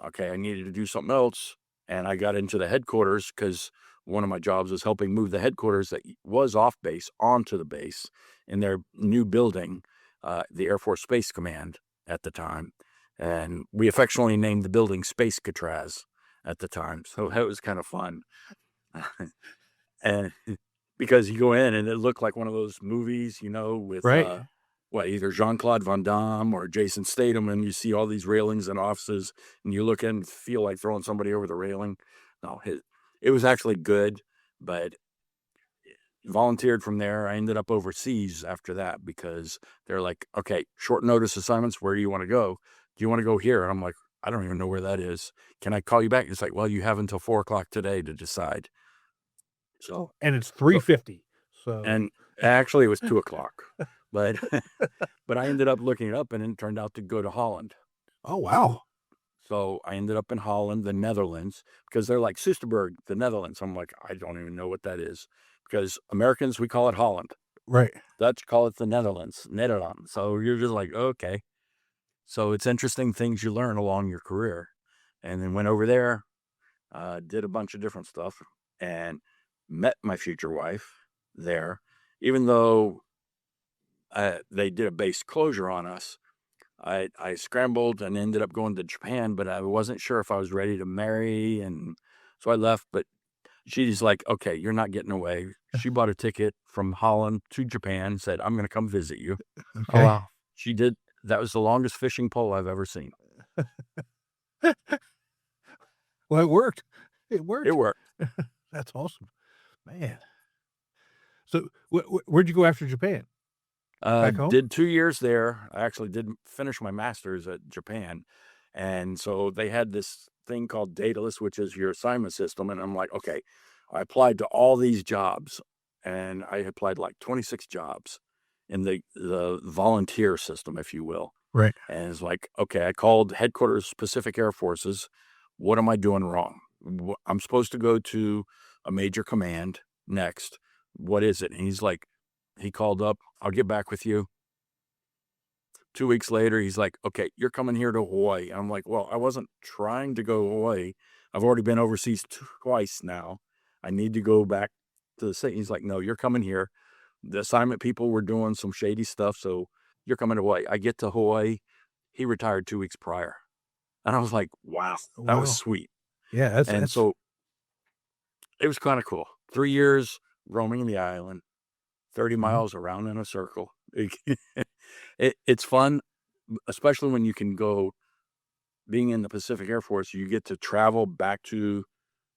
okay, I needed to do something else. And I got into the headquarters because one of my jobs was helping move the headquarters that was off base onto the base in their new building, the Air Force Space Command at the time. And we affectionately named the building Space Catraz at the time. So that was kind of fun. And because you go in and it looked like one of those movies, with Right. either Jean-Claude Van Damme or Jason Statham, and you see all these railings and offices, and you look in and feel like throwing somebody over the railing. No, it was actually good, but volunteered from there. I ended up overseas after that because they're like, okay, short notice assignments, where do you want to go? Do you want to go here? And I'm like, I don't even know where that is. Can I call you back? It's like, well, you have until 4:00 today to decide. So, And it's 3:50. So and actually it was 2:00, but, but I ended up looking it up, and it turned out to go to Holland. oh wow. So I ended up in Holland, the Netherlands, because they're like Soesterberg, the Netherlands. I'm like, I don't even know what that is, because Americans, we call it Holland. Right. Dutch call it the Netherlands, Nederland. So you're just like, okay. So it's interesting things you learn along your career. And then went over there, did a bunch of different stuff, and met my future wife there. Even though they did a base closure on us, I scrambled and ended up going to Japan, but I wasn't sure if I was ready to marry. And so I left, but she's like, okay, you're not getting away. She bought a ticket from Holland to Japan, said, I'm going to come visit you. Oh, Okay. wow. She did. That was the longest fishing pole I've ever seen. Well, it worked. It worked. It worked. That's awesome, man. So where'd you go after Japan? Back home? Did 2 years there. I actually did finish my master's at Japan. And so they had this thing called Daedalus, which is your assignment system. And I'm like, okay, I applied to all these jobs, and I applied like 26 jobs in the volunteer system, if you will. Right. And it's like, okay, I called headquarters Pacific Air Forces. What am I doing wrong? I'm supposed to go to a major command next. What is it? And he's like, he called up, I'll get back with you. 2 weeks later, he's like, okay, you're coming here to Hawaii. I'm like, well, I wasn't trying to go to Hawaii. I've already been overseas twice now. I need to go back to the state. He's like, no, you're coming here. The assignment people were doing some shady stuff, so you're coming to Hawaii. I get to Hawaii. He retired 2 weeks prior. And I was like, wow, that was Wow. sweet. Yeah, that's So it was kind of cool. 3 years roaming the island, 30 miles around in a circle. It's fun, especially when you can go, being in the Pacific Air Force, you get to travel back to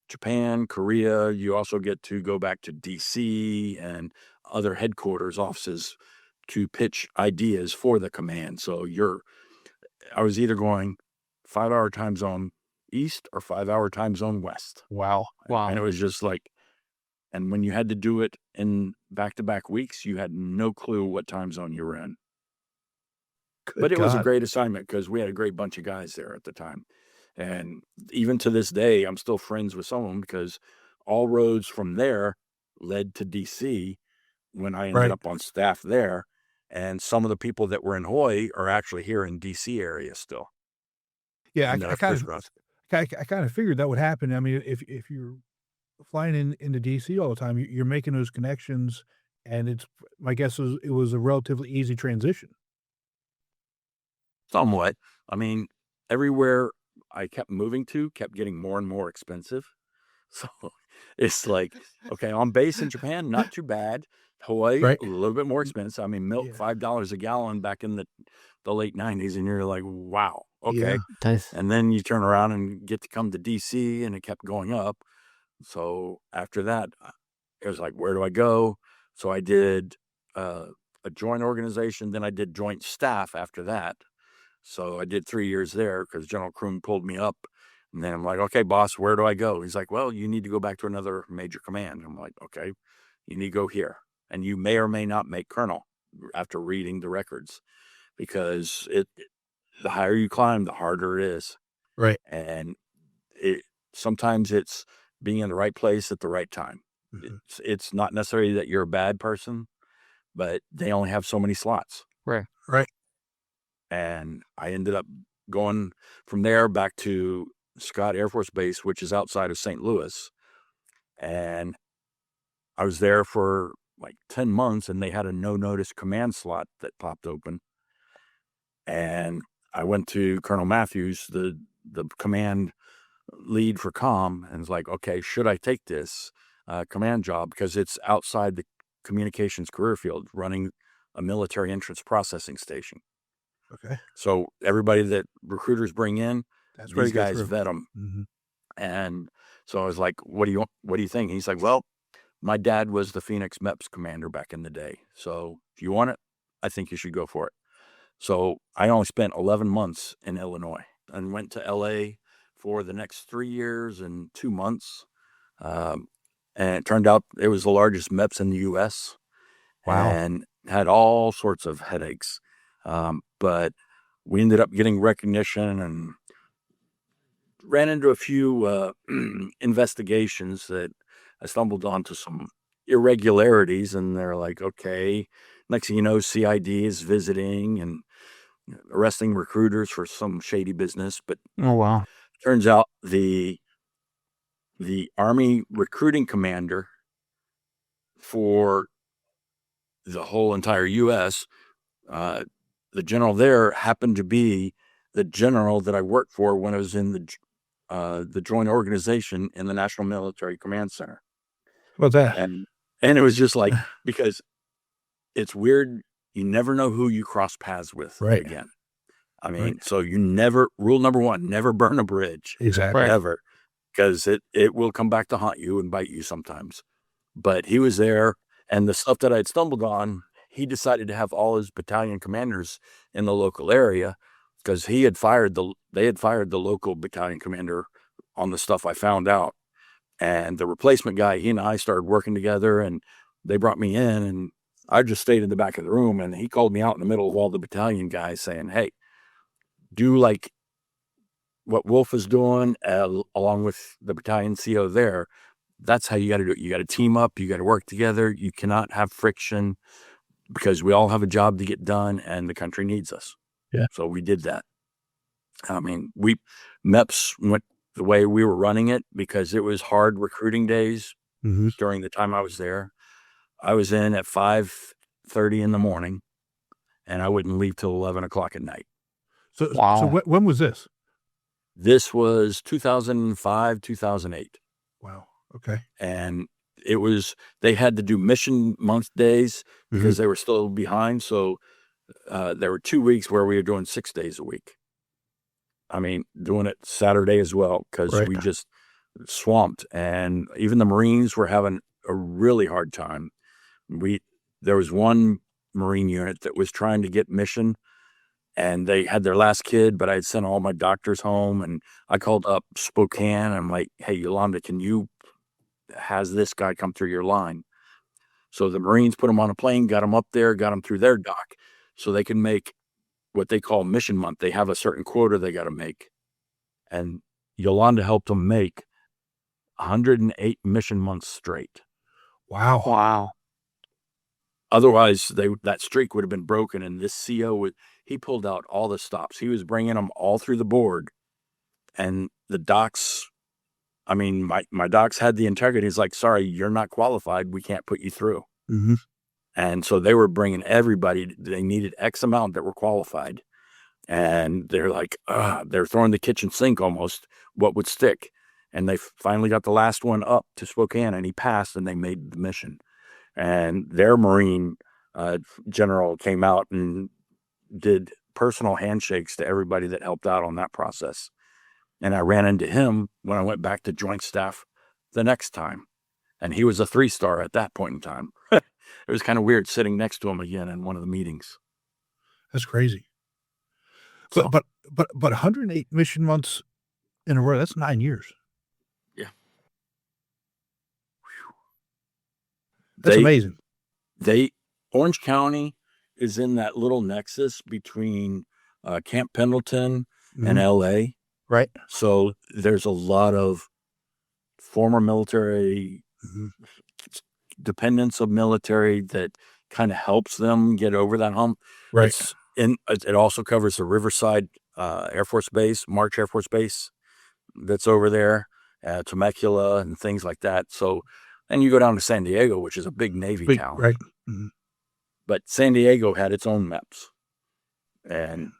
Japan, Korea. You also get to go back to DC and other headquarters offices to pitch ideas for the command. So I was either going 5-hour time zone east or 5-hour time zone west. wow. Wow. And it was just like, and when you had to do it in back-to-back weeks, you had no clue what time zone you were in. But it was a great assignment because we had a great bunch of guys there at the time. And even to this day, I'm still friends with some of them because all roads from there led to DC when I ended Right. up on staff there. And some of the people that were in Hawaii are actually here in DC area still. Yeah, And I that kind fish of rods. I kind of figured that would happen. I mean, if you're flying into DC all the time, you're making those connections, and my guess is it was a relatively easy transition. Somewhat. I mean, everywhere I kept moving to kept getting more and more expensive. So it's like, okay, on base in Japan, not too bad. Hawaii, Right. a little bit more expensive. I mean, milk, Yeah. $5 a gallon back in the late 90s. And you're like, wow, okay. Yeah. Nice. And then you turn around and get to come to DC, and it kept going up. So after that, it was like, where do I go? So I did a joint organization. Then I did joint staff after that. So I did 3 years there because General Kroon pulled me up And then I'm like, okay, boss, where do I go? He's like, well, you need to go back to another major command. I'm like, okay, you need to go here. And you may or may not make colonel after reading the records, because the higher you climb, the harder it is. Right. And sometimes it's being in the right place at the right time. It's not necessarily that you're a bad person, but they only have so many slots. Right. And I ended up going from there back to Scott Air Force Base, which is outside of St. Louis. And I was there for like 10 months, and they had a no-notice command slot that popped open. And I went to Colonel Matthews, the command lead for comm, and was like, okay, should I take this command job? Because it's outside the communications career field, running a military entrance processing station. Okay. So everybody that recruiters bring in, That's where these you go guys through. vet them. Mhm. And so I was like, what do you think? And he's like, well, my dad was the Phoenix MEPS commander back in the day. So if you want it, I think you should go for it. So I only spent 11 months in Illinois and went to LA for the next 3 years and 2 months. And it turned out it was the largest MEPS in the U.S. Wow. And had all sorts of headaches. But we ended up getting recognition and ran into a few investigations that I stumbled onto some irregularities, and they're like, okay, next thing you know, CID is visiting and arresting recruiters for some shady business. But Oh, wow. turns out the Army recruiting commander for the whole entire U.S., the general there happened to be the general that I worked for when I was in the joint organization in the National Military Command Center. What's that? And it was just like, because it's weird. You never know who you cross paths with Right. again. I mean, Right. so you never, rule number one, never burn a bridge. Exactly. Right. Ever. Because it will come back to haunt you and bite you sometimes. But he was there, and the stuff that I'd stumbled on, he decided to have all his battalion commanders in the local area, because they had fired the local battalion commander on the stuff I found out. And the replacement guy, he and I started working together, and they brought me in, and I just stayed in the back of the room, and he called me out in the middle of all the battalion guys saying, hey, do like what Wolf is doing, along with the battalion CO there. That's how you got to do it. You got to team up. You got to work together. You cannot have friction, because we all have a job to get done, and the country needs us. Yeah. So we did that. I mean, MEPS went the way we were running it, because it was hard recruiting days during the time I was there. I was in at 5:30 in the morning, and I wouldn't leave till 11 o'clock at night. So, Wow. so when was this? This was 2005, 2008. Wow. Okay. And they had to do mission month days because they were still behind. So there were 2 weeks where we were doing 6 days a week. I mean, doing it Saturday as well, because Right. we just swamped. And even the Marines were having a really hard time. There was one Marine unit that was trying to get mission, and they had their last kid, but I had sent all my doctors home, and I called up Spokane. I'm like, hey, Yolanda, can you has this guy come through your line? So the Marines put him on a plane, got him up there, got him through their dock, so they can make what they call mission month. They have a certain quota they got to make. And Yolanda helped them make 108 mission months straight. Wow. Wow. Otherwise, that streak would have been broken. And this CO, he pulled out all the stops. He was bringing them all through the board. And the docs, I mean, my docs had the integrity. He's like, sorry, you're not qualified. We can't put you through. And so they were bringing everybody. They needed X amount that were qualified. And they're like, they're throwing the kitchen sink almost, what would stick. And they finally got the last one up to Spokane, and he passed, and they made the mission. And their Marine general came out and did personal handshakes to everybody that helped out on that process. And I ran into him when I went back to Joint Staff the next time. And he was a 3-star at that point in time. It was kind of weird sitting next to him again in one of the meetings. That's crazy. So- But 108 mission months in a row. That's 9 years. Yeah. That's amazing. Orange County is in that little nexus between Camp Pendleton and LA. Right. So there's a lot of former military, dependents of military that kind of helps them get over that hump. Right. It also covers the Riverside Air Force Base, March Air Force Base that's over there, Temecula and things like that. So, and you go down to San Diego, which is a big Navy town. Right. But San Diego had its own maps. And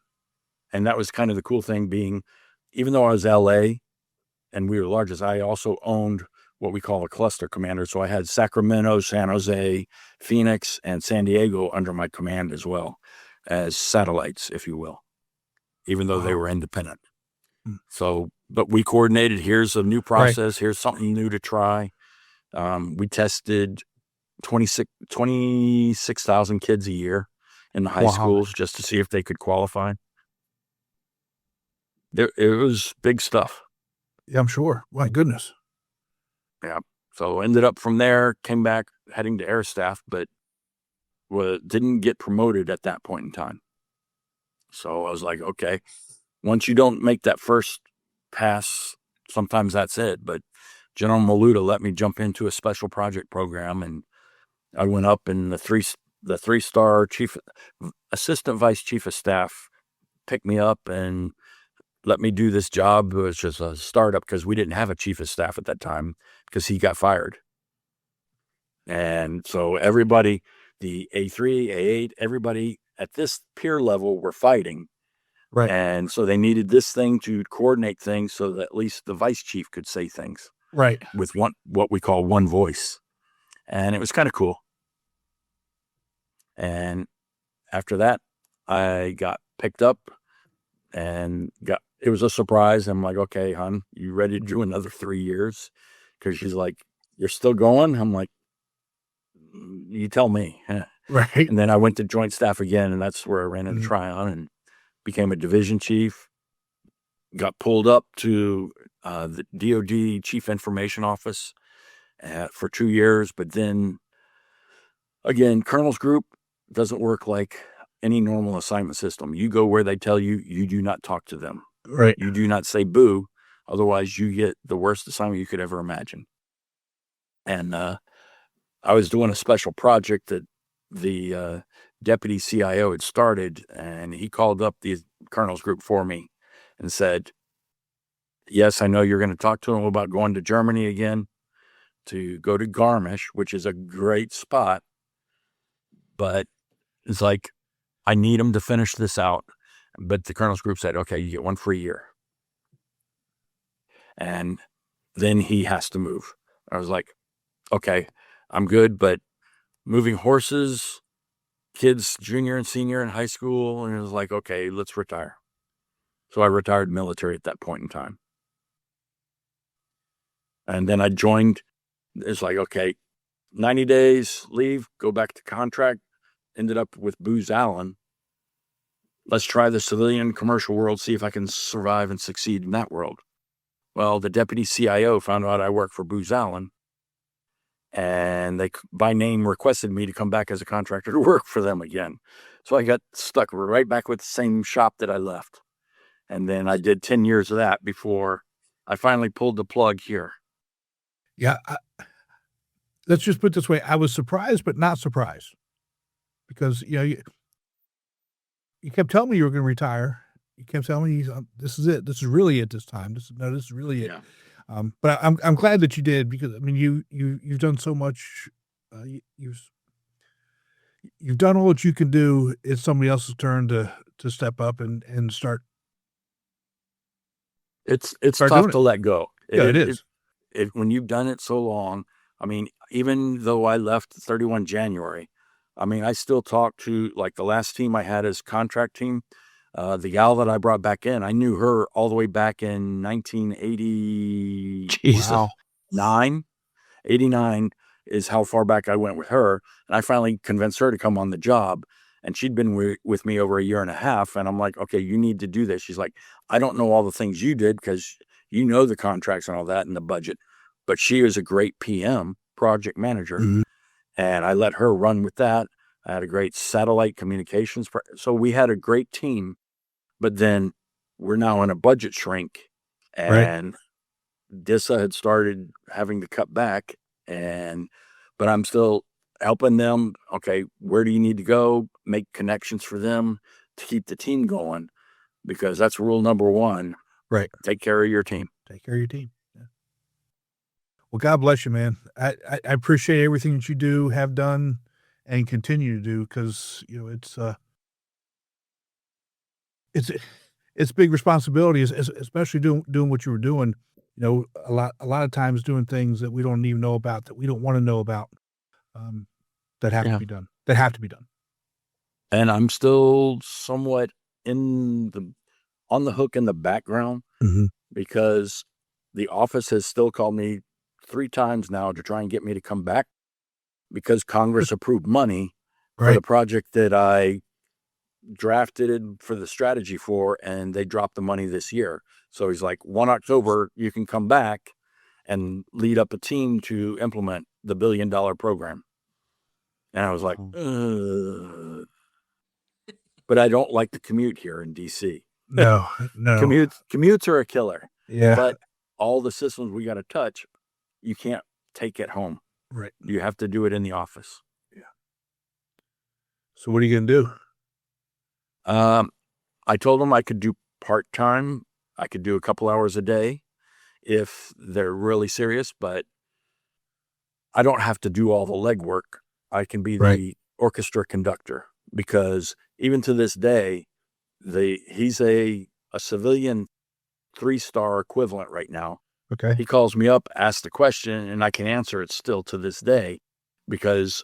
that was kind of the cool thing, being, even though I was LA and we were the largest, I also owned what we call a cluster commander. So I had Sacramento, San Jose, Phoenix, and San Diego under my command as well, as satellites, if you will, even though they were independent. So, but we coordinated, here's a new process, here's something new to try. We tested 26,000 kids a year in the high schools just to see if they could qualify. It was big stuff. Yeah, I'm sure. My goodness. Yeah. So ended up from there, came back heading to Air Staff, but didn't get promoted at that point in time. So I was like, okay, once you don't make that first pass, sometimes that's it. But General Maluta let me jump into a special project program, and I went up, and the three-star assistant vice chief of staff picked me up and let me do this job. It was just a startup because we didn't have a chief of staff at that time because he got fired. And so everybody, the A3, A8, everybody at this peer level were fighting. Right. And so they needed this thing to coordinate things so that at least the vice chief could say things. Right. With what we call one voice. And it was kind of cool. And after that, I got picked up and it was a surprise. I'm like, okay, hon, you ready to do another 3 years? Because she's like, you're still going? I'm like, you tell me. Right. And then I went to Joint Staff again, and that's where I ran into Tryon and became a division chief. Got pulled up to the DOD Chief Information Office for 2 years. But then, again, Colonel's Group doesn't work like any normal assignment system. You go where they tell you, you do not talk to them. Right. You do not say boo. Otherwise, you get the worst assignment you could ever imagine. And I was doing a special project that the deputy CIO had started, and he called up the Colonel's Group for me and said, yes, I know you're going to talk to him about going to Germany again to go to Garmisch, which is a great spot. But it's like, I need him to finish this out. But the Colonel's Group said, okay, you get one free year. And then he has to move. I was like, okay, I'm good, but moving horses, kids, junior and senior in high school, and it was like, okay, let's retire. So I retired military at that point in time. And then I joined, it's like, okay, 90 days, leave, go back to contract, ended up with Booz Allen. Let's try the civilian commercial world, see if I can survive and succeed in that world. Well, the deputy CIO found out I worked for Booz Allen, and they, by name, requested me to come back as a contractor to work for them again. So I got stuck right back with the same shop that I left. And then I did 10 years of that before I finally pulled the plug here. Yeah. Let's just put it this way. I was surprised, but not surprised. Because, you kept telling me you were going to retire. You kept telling me, this is it. This is really it this time. This is really it. Yeah. But I'm glad that you did, because, I mean, you've done so much. You've done all that you can do. It's somebody else's turn to step up and start. It's Start tough doing to let go. Yeah, it is. When you've done it so long, I mean, even though I left 31 January, I mean, I still talk to, like, the last team I had as contract team, the gal that I brought back in, I knew her all the way back in 1980. Jesus. Wow, 89 is how far back I went with her. And I finally convinced her to come on the job. And she'd been with me over a year and a half. And I'm like, okay, you need to do this. She's like, I don't know all the things you did because you know, the contracts and all that and the budget. But she is a great PM, project manager. Mhm. And I let her run with that. I had a great satellite communications. So we had a great team, but then we're now in a budget shrink, and DISA had started having to cut back, but I'm still helping them. Okay, where do you need to go? Make connections for them to keep the team going, because that's rule number one. Right. Take care of your team. Take care of your team. Yeah. Well, God bless you, man. I appreciate everything that you do, have done, and continue to do, because, you know, it's big responsibility, especially doing what you were doing. You know, a lot of times doing things that we don't even know about, that we don't want to know about, that have to be done. That have to be done. And I'm still somewhat on the hook in the background, because the office has still called me 3 times now to try and get me to come back, because Congress approved money for the project that I drafted for the strategy for, and they dropped the money this year. So he's like, 1 October, you can come back and lead up a team to implement the $1 billion program. And I was like, but I don't like the commute here in DC. No. Commutes are a killer. Yeah. But all the systems we got to touch, you can't take it home. Right. You have to do it in the office. Yeah. So what are you going to do? I told them I could do part-time. I could do a couple hours a day if they're really serious, but I don't have to do all the legwork. I can be the orchestra conductor, because even to this day, he's a civilian 3-star equivalent right now. Okay. He calls me up, asks the question, and I can answer it still to this day, because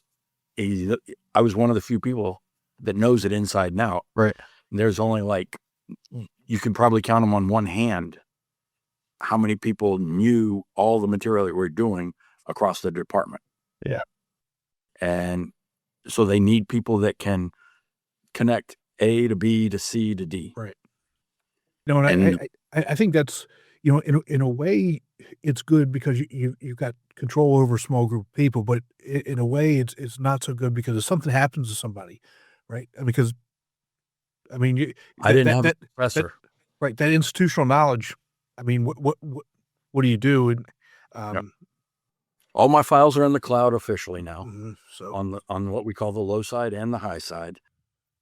I was one of the few people that knows it inside and out. Right. And there's only you can probably count them on one hand how many people knew all the material that we're doing across the department. Yeah. And so they need people that can connect A to B to C to D. Right. No, and I think that's, you know, in a way it's good, because you've got control over a small group of people, but in a way it's not so good, because if something happens to somebody, right? Because I mean, I didn't have a professor. Right. That institutional knowledge. I mean, what do you do? And all my files are in the cloud officially now, so on what we call the low side and the high side.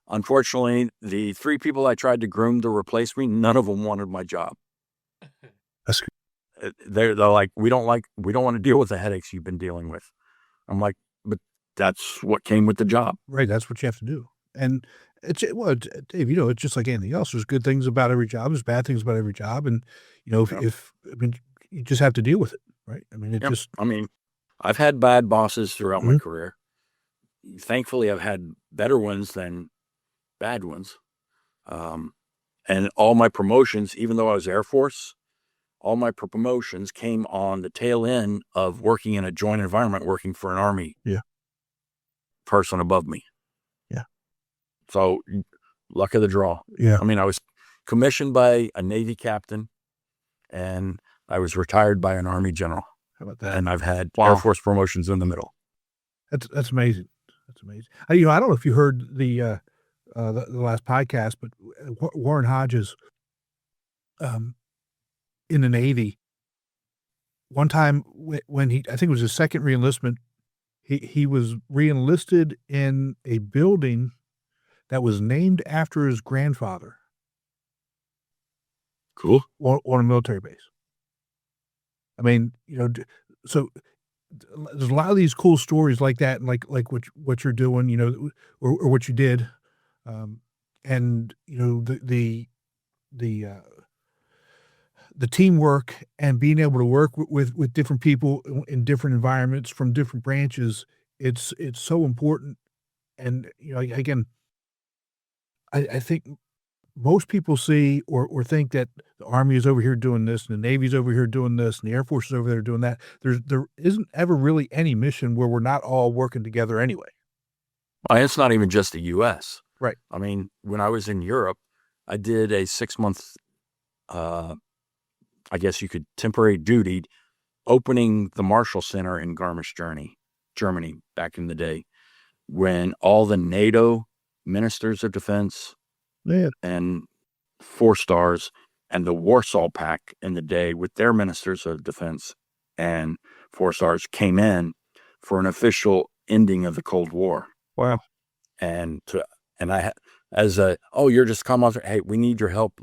Unfortunately, the 3 people I tried to groom to replace me, none of them wanted my job. That's they're like, we don't want to deal with the headaches you've been dealing with. I'm like, but that's what came with the job. Right. That's what you have to do. And Dave, you know, it's just like anything else. There's good things about every job. There's bad things about every job. And, you know, you just have to deal with it. Right. I mean, I've had bad bosses throughout my career. Thankfully, I've had better ones than bad ones. And all my promotions, even though I was Air Force, all my promotions came on the tail end of working in a joint environment, working for an Army person above me. Yeah. So luck of the draw. Yeah. I mean, I was commissioned by a Navy captain, and I was retired by an Army general. How about that? And I've had Air Force promotions in the middle. That's amazing. That's amazing. You know, I don't know if you heard the last podcast, but Warren Hodges, in the Navy, one time when I think it was his second reenlistment, he was reenlisted in a building that was named after his grandfather. Cool. On a military base. I mean, you know, so there's a lot of these cool stories like that, and like what you're doing, you know, or what you did, and you know, the teamwork and being able to work with different people in different environments from different branches. It's so important. And, you know, again, I think most people see or think that the Army is over here doing this, and the Navy's over here doing this, and the Air Force is over there doing that. There isn't ever really any mission where we're not all working together anyway. Well, it's not even just the U.S. Right. I mean, when I was in Europe, I did a 6-month I guess you could temporary duty opening the Marshall Center in Garmisch, Germany back in the day, when all the NATO ministers of defense and 4 stars and the Warsaw Pact in the day with their ministers of defense and 4 stars came in for an official ending of the Cold War. Wow. And you're just come out there, hey, we need your help.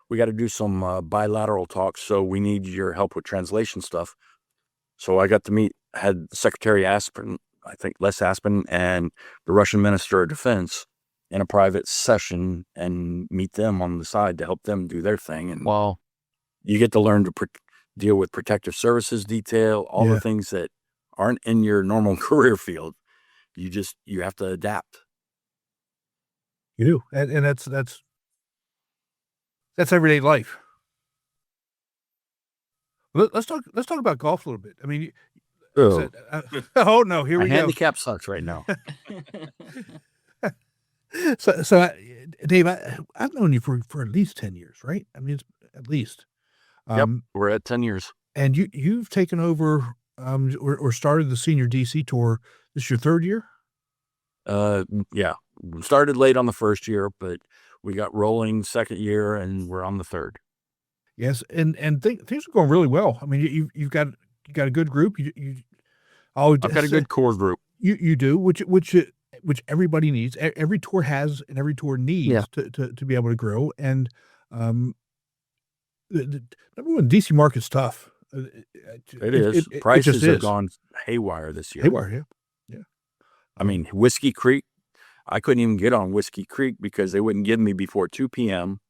We got to do some bilateral talks. So we need your help with translation stuff. So I got to had Secretary Aspen, I think Les Aspin, and the Russian Minister of Defense in a private session and meet them on the side to help them do their thing. And Wow. you get to learn to deal with protective services detail, all the things that aren't in your normal career field. You have to adapt. You do. And that's everyday life. Let's talk about golf a little bit. I mean, Oh, oh no, here my we go. handicap sucks right now. So Dave, I've known you for at least 10 years, right? I mean, it's at least. Yep, we're at 10 years. And you've taken over or started the senior DC tour. This is your 3rd year? Yeah. We started late on the 1st year, but we got rolling 2nd year and we're on the 3rd. Yes, and things are going really well. I mean, you've got a good group. I've got a good core group. You do, which everybody needs. Every tour has, and every tour needs to be able to grow. And the number one, DC market's tough. It is. Prices have gone haywire this year. Haywire, yeah. I mean, Whiskey Creek, I couldn't even get on Whiskey Creek because they wouldn't give me before 2 p.m.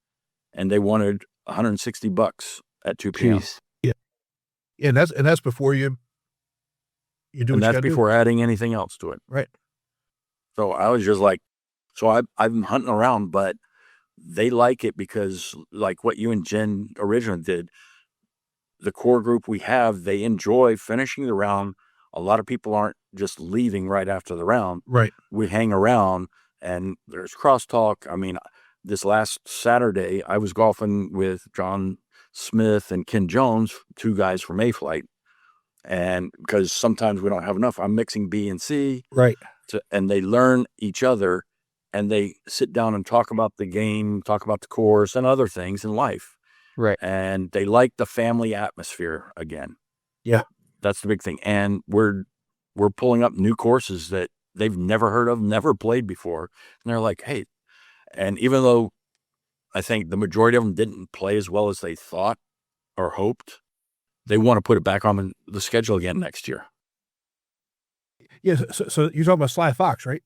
and they wanted $160 at 2 p.m. Jeez. Yeah, and that's before you do. And what that's before adding anything else to it. Right. So I was just like, I'm hunting around, but they like it because, like what you and Jen originally did, the core group we have, they enjoy finishing the round. A lot of people aren't just leaving right after the round. Right. We hang around and there's crosstalk. I mean, this last Saturday, I was golfing with John Smith and Ken Jones, 2 guys from A-Flight. And because sometimes we don't have enough, I'm mixing B and C. Right. And they learn each other and they sit down and talk about the game, talk about the course and other things in life. Right. And they like the family atmosphere again. Yeah. That's the big thing. And we're pulling up new courses that they've never heard of, never played before. And they're like, hey, and even though I think the majority of them didn't play as well as they thought or hoped, they want to put it back on the schedule again next year. Yeah. So you're talking about Sly Fox, right?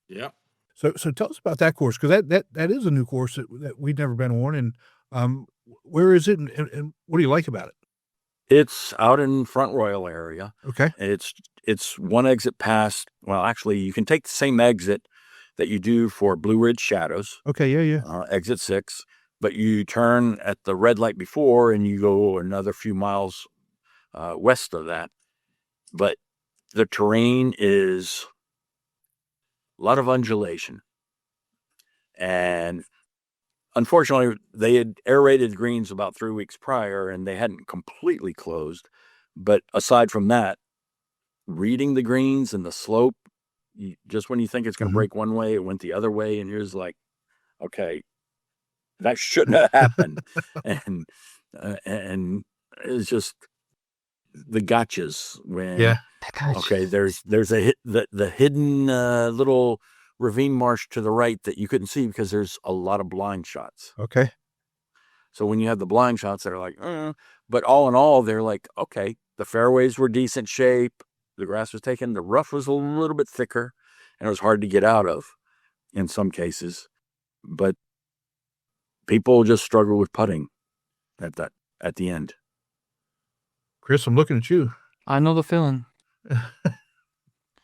Yeah. So tell us about that course, because that is a new course that we've never been on. And where is it, and what do you like about it? It's out in Front Royal area. Okay. It's one exit past. Well, actually, you can take the same exit that you do for Blue Ridge Shadows. Okay. Yeah. Exit 6, but you turn at the red light before, and you go another few miles west of that. But the terrain is a lot of undulation, and unfortunately, they had aerated greens about 3 weeks prior, and they hadn't completely closed. But aside from that, reading the greens and the slope, just when you think it's going to break one way, it went the other way, and you're just like, okay, that shouldn't have happened. and it's just the gotchas when okay, there's the hidden little ravine marsh to the right that you couldn't see because there's a lot of blind shots. Okay. So when you have the blind shots, they're like, but all in all, they're like, okay, the fairways were decent shape. The grass was taken. The rough was a little bit thicker and it was hard to get out of in some cases, but people just struggle with putting at the end. Chris, I'm looking at you. I know the feeling.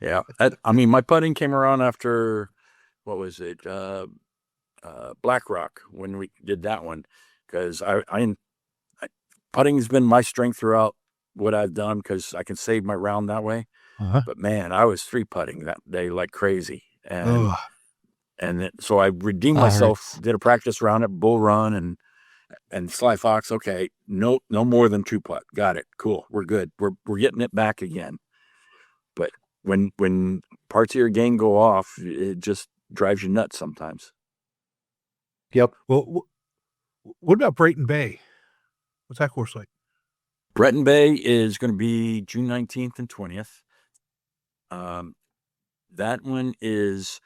Yeah. I mean, my putting came around after, what was it? Black Rock, when we did that one, because putting's been my strength throughout what I've done because I can save my round that way. Uh-huh. But man, I was 3-putting that day like crazy. So I redeemed myself, did a practice round at Bull Run, and And Sly Fox, okay, no more than 2-putt. Got it. Cool. We're good. We're getting it back again. But when parts of your game go off, it just drives you nuts sometimes. Yep. Well, what about Brayton Bay? What's that course like? Breton Bay is going to be June 19th and 20th. That one is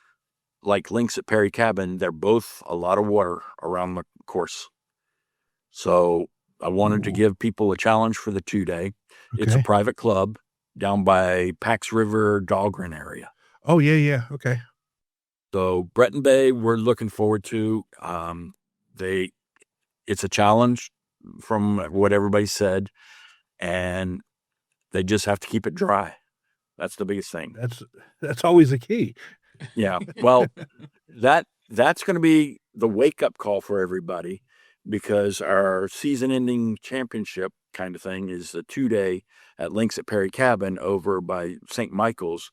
like links at Perry Cabin. They're both a lot of water around the course. So I wanted to give people a challenge for the 2-day. It's a Okay. private club down by Pax River, Dahlgren area. Oh, yeah. Okay. So Breton Bay, we're looking forward to. It's a challenge from what everybody said, and they just have to keep it dry. That's the biggest thing. That's always the key. Yeah. Well, that's going to be the wake-up call for everybody, because our season-ending championship kind of thing is a 2-day at links at Perry Cabin over by St. Michael's.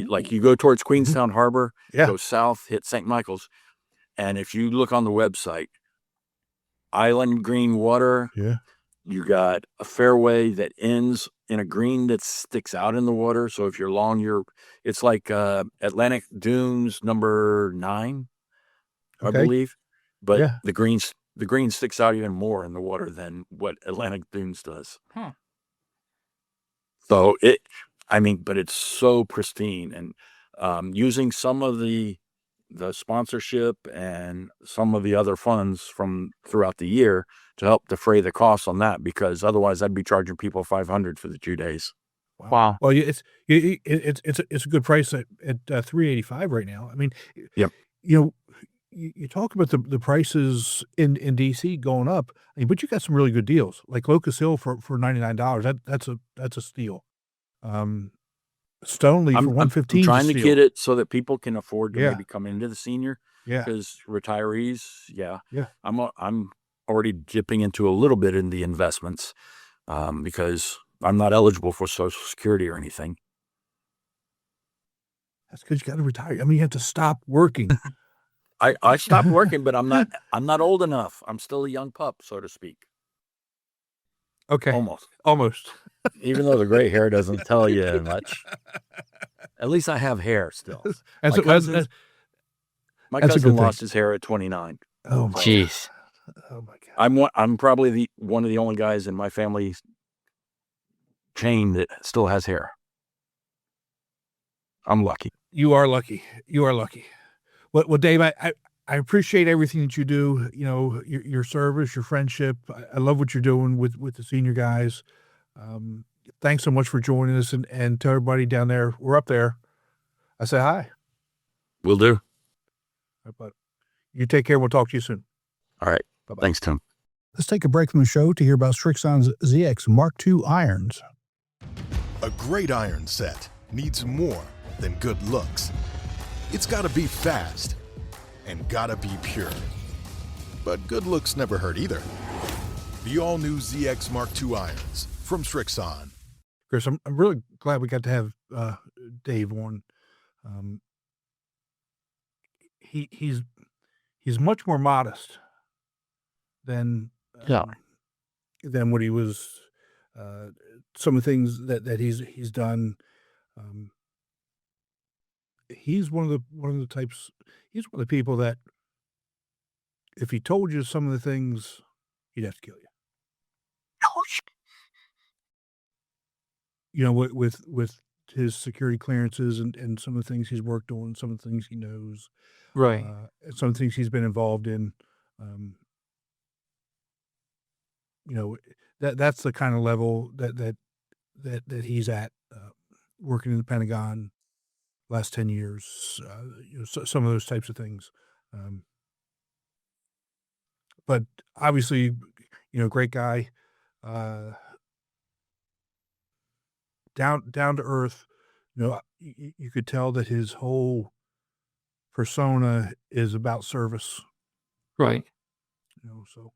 Like you go towards Queenstown Harbor, Yeah. go south, hit St. Michael's, and if you look on the website, island green water. Yeah. You got a fairway that ends in a green that sticks out in the water. So if you're long, it's like Atlantic Dunes number 9, I Okay. believe. But Yeah. the green sticks out even more in the water than what Atlantic Dunes does. Huh. So but it's so pristine, and using some of the sponsorship and some of the other funds from throughout the year to help defray the costs on that, because otherwise I'd be charging people $500 for the 2 days. Wow. Well, it's a good price at $385 right now. I mean, Yep. You talk about the prices in DC going up, but you got some really good deals, like Locust Hill for $99. That's a steal. Stoneleaf for I'm $115. trying to get it so that people can afford to Yeah. maybe come into the senior, Yeah. because retirees, yeah. Yeah. I'm already dipping into a little bit in the investments, because I'm not eligible for Social Security or anything. That's because you got to retire. I mean, you have to stop working. I stopped working, but I'm not old enough. I'm still a young pup, so to speak. Okay. Almost. Even though the gray hair doesn't tell you much. At least I have hair still. That's My that's a cousin good lost thing. his hair at 29. Oh my Jeez. Oh my God. I'm probably one of the only guys in my family chain that still has hair. I'm lucky. You are lucky. Well, Dave, I appreciate everything that you do. Your service, your friendship. I love what you're doing with the senior guys. Thanks so much for joining us, and to everybody down there. We're up there. I say hi. Will do. But you take care. We'll talk to you soon. All right. Bye-bye. Thanks, Tim. Let's take a break from the show to hear about Strixon's ZX Mark II irons. A great iron set needs more than good looks. It's got to be fast and got to be pure. But good looks never hurt either. The all-new ZX Mark II irons from Strixon. Chris, I'm really glad we got to have Dave on. He's much more modest than what he was. Some of the things that he's done. He's one of the types. He's one of the people that, if he told you some of the things, he'd have to kill you. With his security clearances and some of the things he's worked on, some of the things he knows, Right. and some of the things he's been involved in. That's the kind of level that he's at, working in the Pentagon last 10 years, some of those types of things. But obviously, great guy, down to earth. You could tell that his whole persona is about service. Right. So,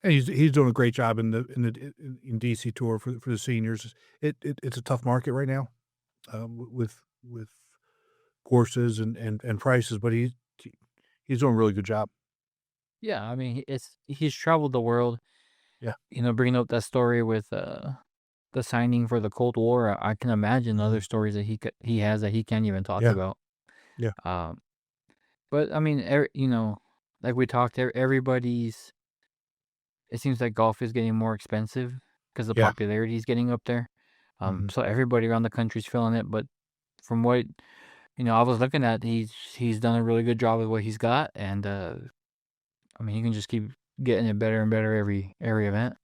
and he's doing a great job in DC tour for the seniors. It's a tough market right now, with courses and prices, but he's doing a really good job. Yeah, I mean, he's traveled the world. Yeah. Bringing up that story with the signing for the Cold War. I can imagine other Mhm. stories that he has that he can't even talk Yeah. about. Yeah. Um, but I mean, like we talked, everybody's. It seems like golf is getting more expensive because the Yeah. popularity is getting up there. Mhm. So everybody around the country's feeling it. But from what I was looking at, he's done a really good job with what he's got, and I mean, he can just keep getting it better and better every event.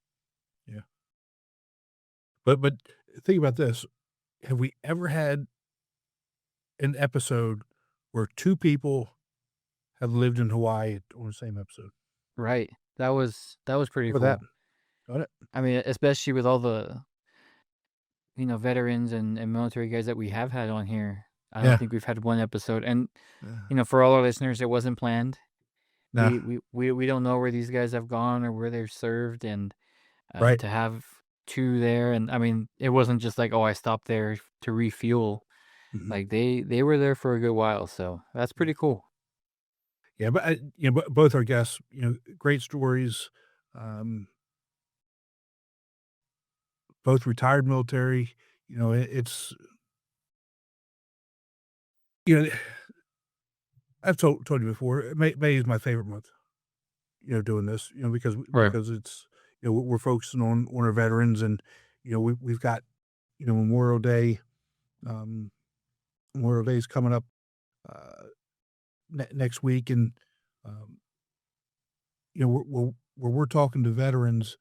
Yeah. But think about this. Have we ever had an episode where 2 people have lived in Hawaii on the same episode? Right. That was pretty Or that. cool. Got it? I mean, especially with all the veterans and military guys that we have had on here. I don't Yeah. think we've had one episode. And Yeah. for all our listeners, it wasn't planned. Nah. We don't know where these guys have gone or where they've served, and Right. to have two there, and I mean, it wasn't just like, oh, I stopped there to refuel. Mhm. Like they were there for a good while, so that's pretty cool. Yeah, but both our guests, great stories, um, both retired military. It's you know, I've told you before, May is my favorite month, doing this, because Right. it's, we're focusing on our veterans and, we've got, Memorial Day, um, Memorial Day is coming up, uh, next week. And, um, we're talking to veterans,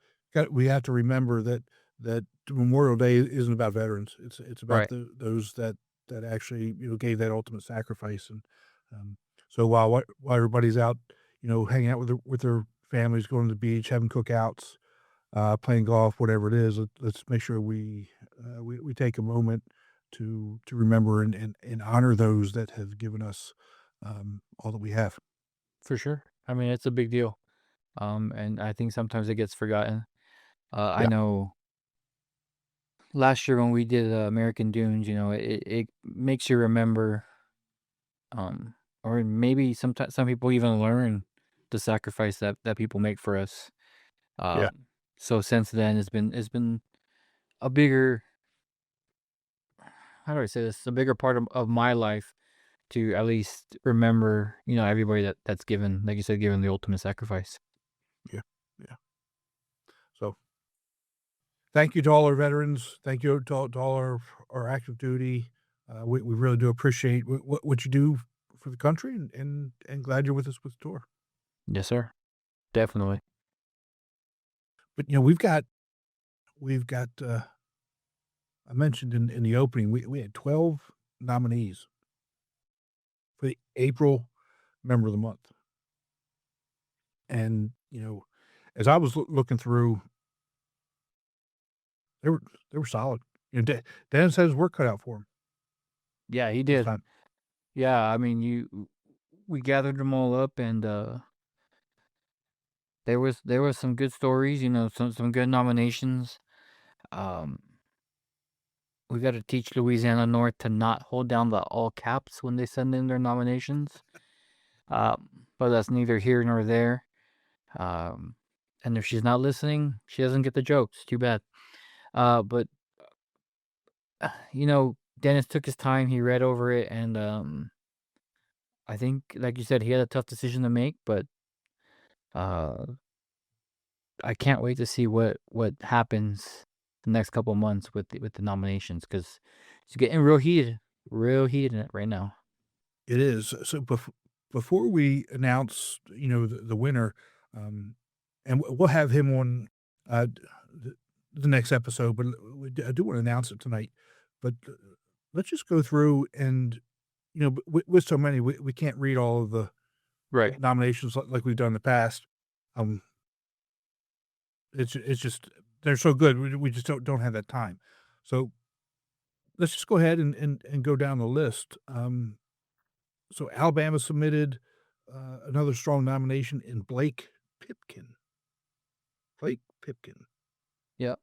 we have to remember that Memorial Day isn't about veterans. It's about Right. those that actually, gave that ultimate sacrifice. And, so while everybody's out, hanging out with their families, going to the beach, having cookouts, playing golf, whatever it is, let's make sure we take a moment to remember and honor those that have given us, all that we have. For sure. I mean, it's a big deal. And I think sometimes it gets forgotten. I Yeah. know last year when we did American Dunes, it makes you remember, or maybe sometimes some people even learn the sacrifice that people make for us. Yeah. So since then, it's been a bigger, how do I say this? A bigger part of my life to at least remember, everybody that's given, like you said, given the ultimate sacrifice. Yeah. Yeah. So thank you to all our veterans. Thank you to all our active duty. We really do appreciate what you do for the country, and glad you're with us with the tour. Yes, sir. Definitely. But we've got I mentioned in the opening, we had 12 nominees for the April Member of the Month. And, as I was looking through, they were they were solid. Dennis had his work cut out for him Yeah, he this did. time. Yeah, I mean, we gathered them all up, and there was some good stories, some good nominations. Um, we got to teach Louisiana North to not hold down the all caps when they send in their nominations. But that's neither here nor there. Um, and if she's not listening, she doesn't get the jokes. Too bad. But Dennis took his time. He read over it, and I think, like you said, he had a tough decision to make, but uh, I can't wait to see what happens the next couple months with the nominations, because it's getting real heated right now. It is. So before we announce, the winner, and we'll have him on the, the next episode, but I do want to announce it tonight. But let's just go through and, with so many, we can't read all of the Right. nominations like we've done in the past. Um, it's just they're so good. We just don't have that time. So let's just go ahead and go down the list. So Alabama submitted, another strong nomination in Blake Pipkin. Blake Pipkin. Yeah.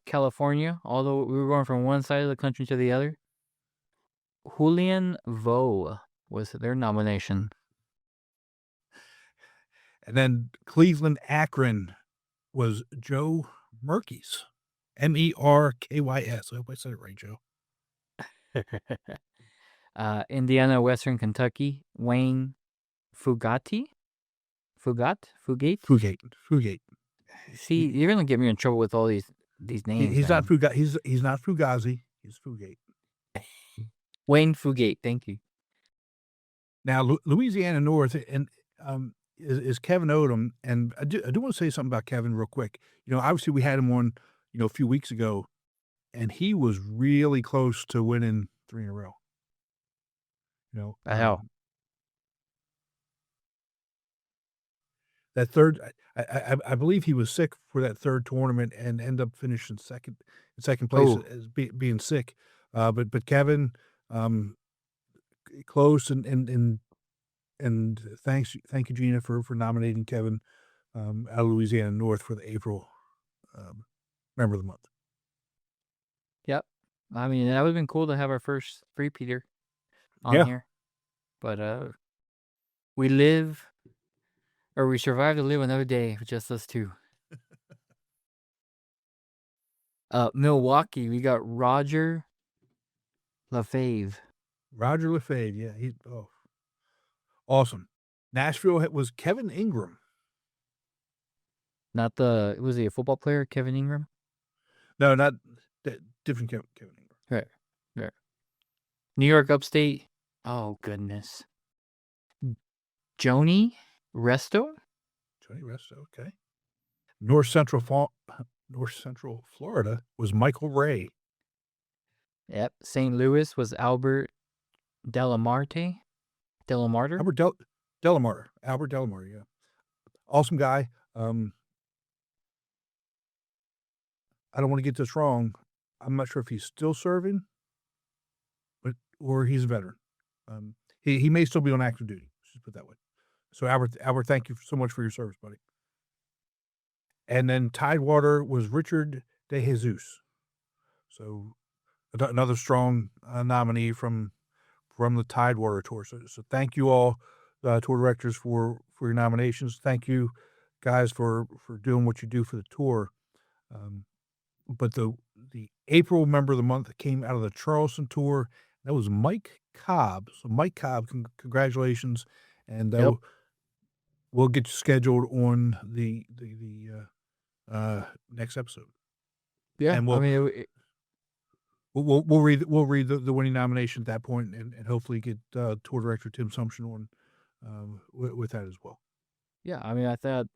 California, although we were going from one side of the country to the other, Julian Vo was their nomination. And then Cleveland Akron was Joe Merkys, Merkys. I hope I said it right, Joe. Indiana, Western Kentucky, Wayne Fugate. Fugate. See, you're gonna get me in trouble with all these names. He's man. not Fugate. He's not Fugazi. He's Fugate. Wayne Fugate. Thank you. Now, Louisiana North and is Kevin Odom, and I do want to say something about Kevin real quick. Obviously we had him on, a few weeks ago, and he was really close to winning 3 in a row. Hell. That third, I believe he was sick for that third tournament and ended up finishing second place as being sick. But Kevin, close and thank you, Gina, for nominating Kevin out of Louisiana North for the April Member of the Month. Yep. I mean, that would have been cool to have our first three-peater on here. But we survive to live another day with just us two. Milwaukee, we got Roger Lefebvre. Roger Lefebvre, yeah, he's awesome. Nashville was Kevin Ingram. Was he a football player, Kevin Ingram? No, not different Kevin Ingram. Right. New York Upstate. Oh goodness. Joni Resto. Okay. North Central Florida was Michael Ray. Yep. St. Louis was Albert Delamarter. Albert Delamarter, yeah. Awesome guy. I don't want to get this wrong. I'm not sure if he's still serving, or he's a veteran. He may still be on active duty. Let's just put it that way. So Albert, thank you so much for your service, buddy. And then Tidewater was Richard De Jesus. So another strong nominee from the Tidewater Tour. So thank you all, tour directors, for your nominations. Thank you, guys, for doing what you do for the tour. But the April Member of the Month that came out of the Charleston Tour, that was Mike Cobb. So Mike Cobb, congratulations, and we'll get you scheduled on the next episode. Yeah, and we'll read the winning nomination at that point, and hopefully get tour director Tim Sumption on with that as well. Yeah, I mean, I thought,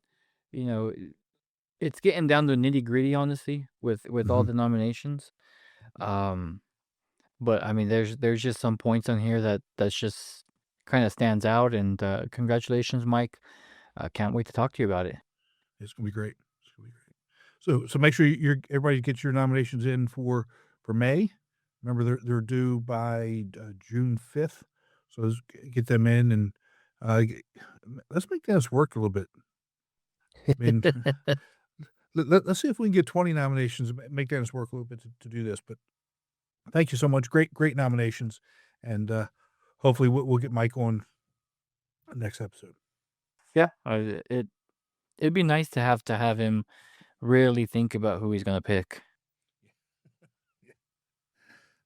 it's getting down to nitty gritty, honestly, with all the nominations. But I mean, there's just some points on here that's just kind of stands out. And congratulations, Mike. Can't wait to talk to you about it. It's gonna be great. So make sure everybody gets your nominations in for May. Remember, they're due by June 5th. So let's get them in, and let's make this work a little bit. I mean, let's see if we can get 20 nominations and make Dennis work a little bit to do this. But thank you so much. Great nominations. And hopefully we'll get Mike on next episode. Yeah, it'd be nice to have him really think about who he's going to pick.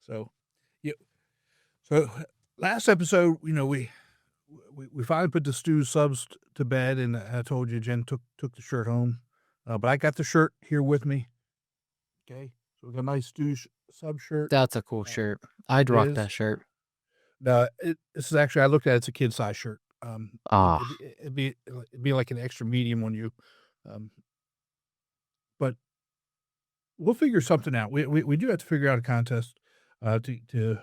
So, yeah. So last episode, we finally put the Stu subs to bed, and I told you Jen took the shirt home. But I got the shirt here with me. Okay, so we got a nice Stu sub shirt. That's a cool shirt. I'd rock that shirt. No, this is actually, I looked at it, it's a kid size shirt. It'd be like an extra medium on you. But we'll figure something out. We do have to figure out a contest to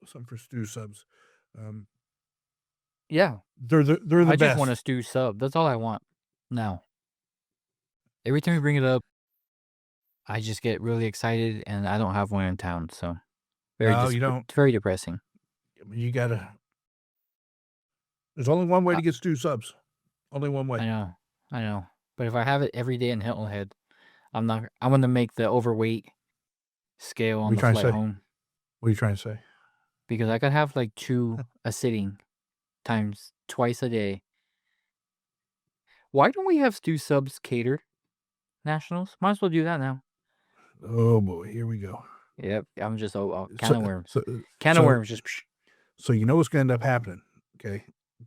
something for Stu subs. Yeah, they're the I best. just want a Stu sub. That's all I want now. Every time we bring it up, I just get really excited, and I don't have one in town, so you don't. It's very depressing. You gotta. There's only one way to get Stu subs. Only one way. I know. But if I have it every day in Hilton Head, I'm going to make the overweight scale on the flight home. What are you trying to say? Because I could have like 2 a sitting times twice a day. Why don't we have Stu Subs cater nationals? Might as well do that now. Oh boy, here we go. Yep, I'm just can of worms. So, Can of worms. Just so you know what's going to end up happening, okay?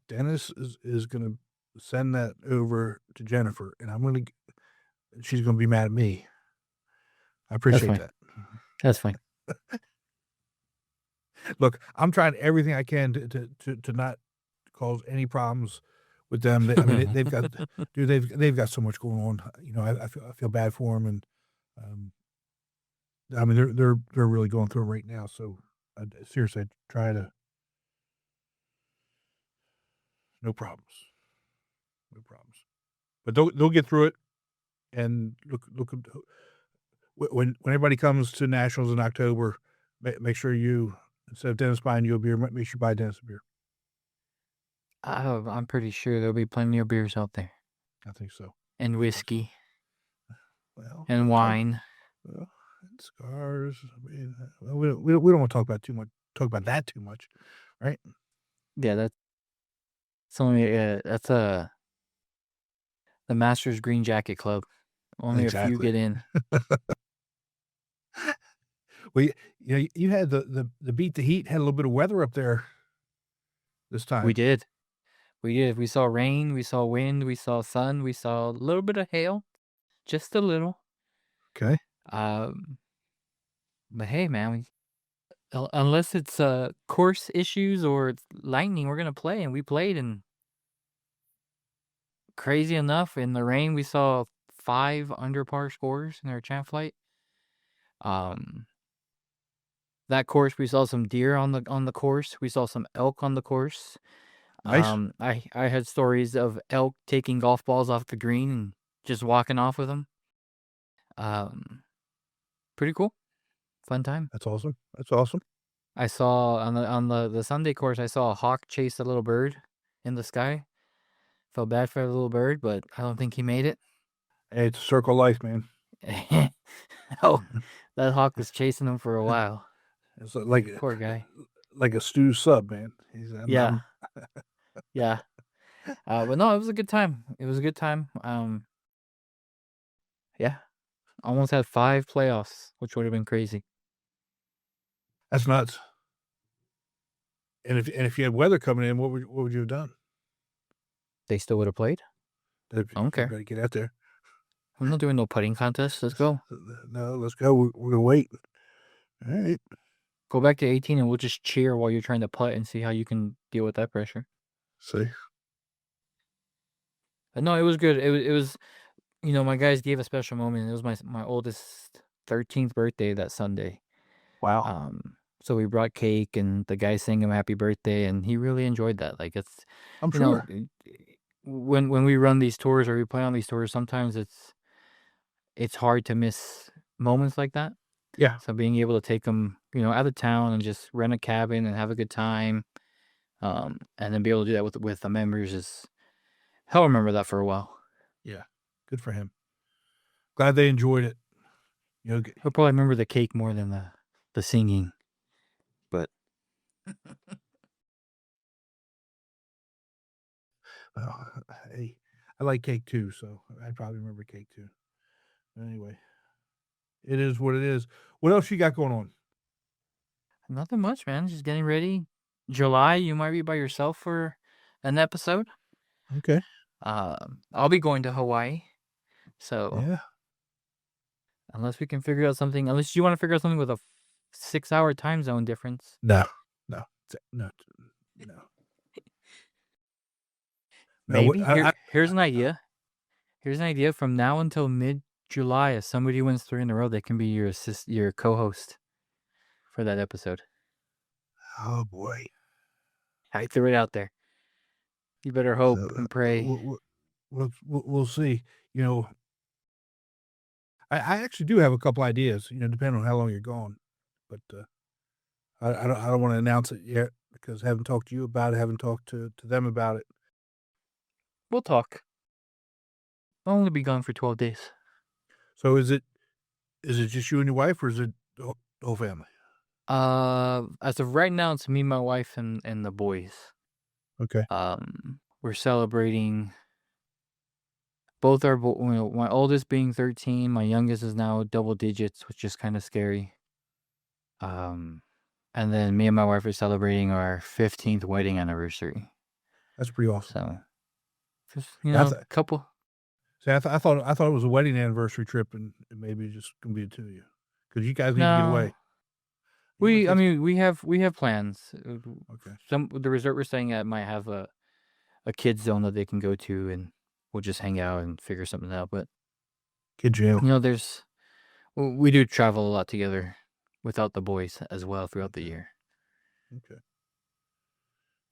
Dennis is going to send that over to Jennifer, and she's going to be mad at me. I appreciate that. That's fine. Look, I'm trying everything I can to not cause any problems with them. I mean, they've got they've got so much going on. You know, I feel bad for them, and I mean they're really going through it right now. So seriously, I try to no problems, but they'll get through it. And look when everybody comes to nationals in October, make sure you, instead of Dennis buying you a beer, make sure you buy Dennis a beer. I'm pretty sure there'll be plenty of beers out there. I think so. And whiskey. Well, and wine. Well, and cigars. I mean, we don't want to talk about that too much, right? Yeah, that's the Masters Green Jacket Club. Only a few get in. Well, you had the Beat the Heat had a little bit of weather up there this time. We did. We saw rain, we saw wind, we saw sun, we saw a little bit of hail, just a little. Okay. But hey, man, unless it's course issues or it's lightning, we're gonna play, and we played, and crazy enough, in the rain we saw 5 under par scores in our champ flight. That course we saw some deer on the course. We saw some elk on the course. Nice. I had stories of elk taking golf balls off the green and just walking off with them. Pretty cool. Fun time. That's awesome. I saw on the Sunday course, I saw a hawk chase a little bird in the sky. Felt bad for the little bird, but I don't think he made it. Hey, it's a circle of life, man. Oh, that hawk was chasing him for a while. It's like Poor guy. Like a Stu Sub, man. Yeah. Yeah. But no, it was a good time. Yeah. Almost had 5 playoffs, which would have been crazy. That's nuts. And if you had weather coming in, what would you have done? They still would have played? I don't care. Better get out there. I'm not doing no putting contest. Let's go. No, let's go. We're going to wait. All right. Go back to 18 and we'll just cheer while you're trying to putt and see how you can deal with that pressure. See? But no, it was good. It was, my guys gave a special moment. It was my oldest 13th birthday that Sunday. Wow. So we brought cake and the guy sang him happy birthday, and he really enjoyed that. Like, I'm sure. When we run these tours or we play on these tours, sometimes it's hard to miss moments like that. Yeah. So being able to take them, out of town and just rent a cabin and have a good time, and then be able to do that with the members is, he'll remember that for a while. Yeah. Good for him. Glad they enjoyed it. He'll probably remember the cake more than the singing. But hey, I like cake too, so I'd probably remember cake too. Anyway, it is what it is. What else you got going on? Nothing much, man. Just getting ready. July, you might be by yourself for an episode. Okay. I'll be going to Hawaii. So yeah. Unless you want to figure out something with a 6-hour time zone difference. No. Maybe. Here's an idea. From now until mid-July, if somebody wins 3 in a row, they can be your co-host for that episode. Oh boy. I threw it out there. You better hope and pray. We'll see. I actually do have a couple ideas, depending on how long you're gone. But I don't want to announce it yet because I haven't talked to you about it. I haven't talked to them about it. We'll talk. I'll only be gone for 12 days. So is it just you and your wife, or is it the whole family? As of right now, it's me, my wife, and the boys. Okay. We're celebrating both are, my oldest being 13, my youngest is now double digits, which is kind of scary. And then me and my wife are celebrating our 15th wedding anniversary. That's pretty awesome. So, just, Yeah, couple. See, I thought it was a wedding anniversary trip, and maybe it's just gonna be the two of you, because you guys need to get away. No, we have plans. Okay. The resort we're staying at might have a kids zone that they can go to, and we'll just hang out and figure something out. But Kid jail. we do travel a lot together without the boys as well throughout the year. Okay.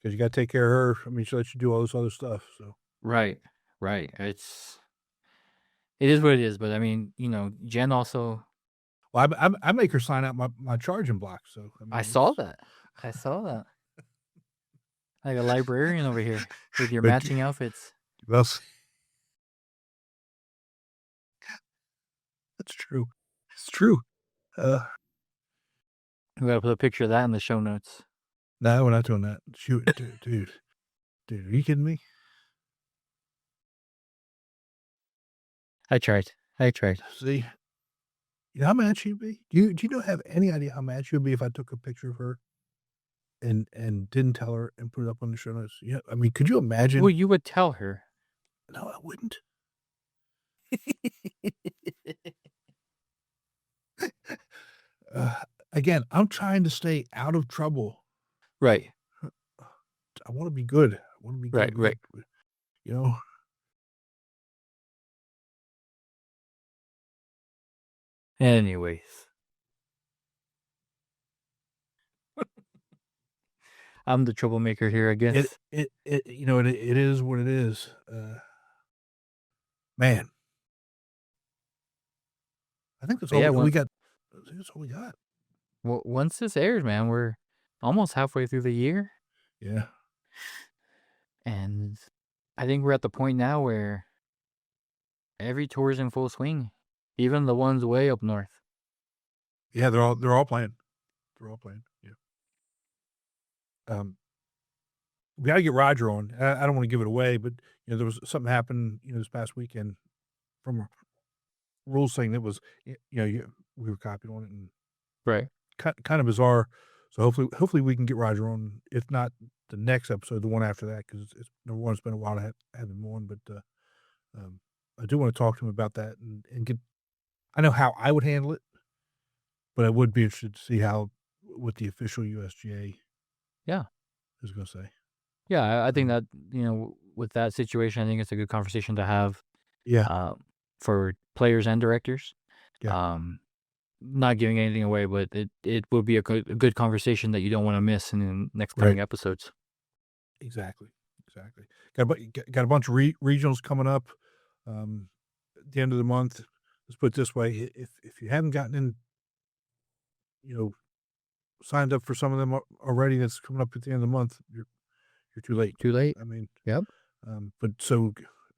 Because you got to take care of her. I mean, she lets you do all this other stuff. So Right. It is what it is. But I mean, Jen also. well, I make her sign out my charging block. So I mean, I saw that. Like a librarian over here with your matching outfits. Well, that's true. It's true. We gotta put a picture of that in the show notes. No, we're not doing that. Shoot, dude, are you kidding me? I tried. See, you know how mad she'd be? Do you have any idea how mad she would be if I took a picture of her and didn't tell her and put it up on the show notes? Yeah, I mean, could you imagine? Well, you would tell her. No, I wouldn't. Again, I'm trying to stay out of trouble. Right. I want to be good. I want to be good. Right. You know. Anyways. I'm the troublemaker here, I guess. It is what it is. Man. I think that's all we got. I think that's all we got. Well, once this airs, man, we're almost halfway through the year. Yeah. And I think we're at the point now where every tour is in full swing, even the ones way up north. Yeah, they're all playing. They're all playing. Yeah. We got to get Roger on. I don't want to give it away, but there was something happened this past weekend from a rules thing that was we were copied on it, and right, kind of bizarre. So hopefully we can get Roger on, if not the next episode, the one after that, because it's number one. It's been a while to have him on, but I do want to talk to him about that and get. I know how I would handle it, but I would be interested to see what the official USGA is going to say. Yeah, I think that with that situation, I think it's a good conversation to have. Yeah. For players and directors. Yeah. Not giving anything away, but it will be a good conversation that you don't want to miss in the next coming episodes. Exactly. Got a bunch of regionals coming up at the end of the month. Let's put it this way: if you haven't gotten in, signed up for some of them already, that's coming up at the end of the month, you're too late. Too late. I mean, yep. But so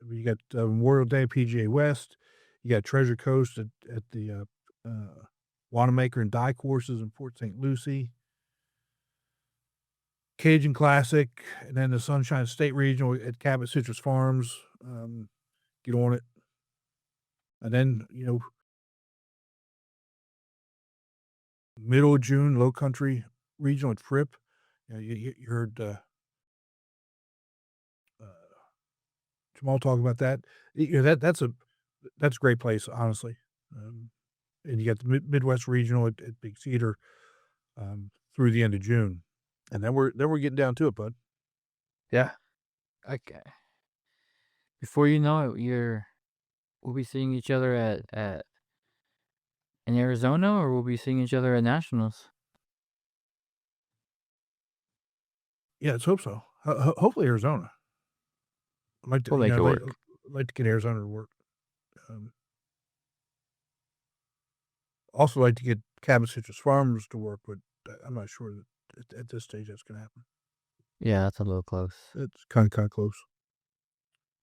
you got Memorial Day PGA West. You got Treasure Coast at the Wanamaker and Die courses in Port St. Lucie. Cajun Classic, and then the Sunshine State Regional at Cabot Citrus Farms. Get on it. And then, middle of June, Low Country Regional at Fripp. You heard Jamal talk about that. That's a great place, honestly. And you got the Midwest Regional at Big Cedar through the end of June, and then we're getting down to it, bud. Yeah. Okay. Before you know it, we'll be seeing each other at in Arizona, or we'll be seeing each other at Nationals. Yeah, let's hope so. Hopefully Arizona. I'd like to, we'll make it work. I'd like to get Arizona to work. Also like to get Cabot Citrus Farms to work, but I'm not sure that at this stage that's going to happen. Yeah, that's a little close. It's kind of close.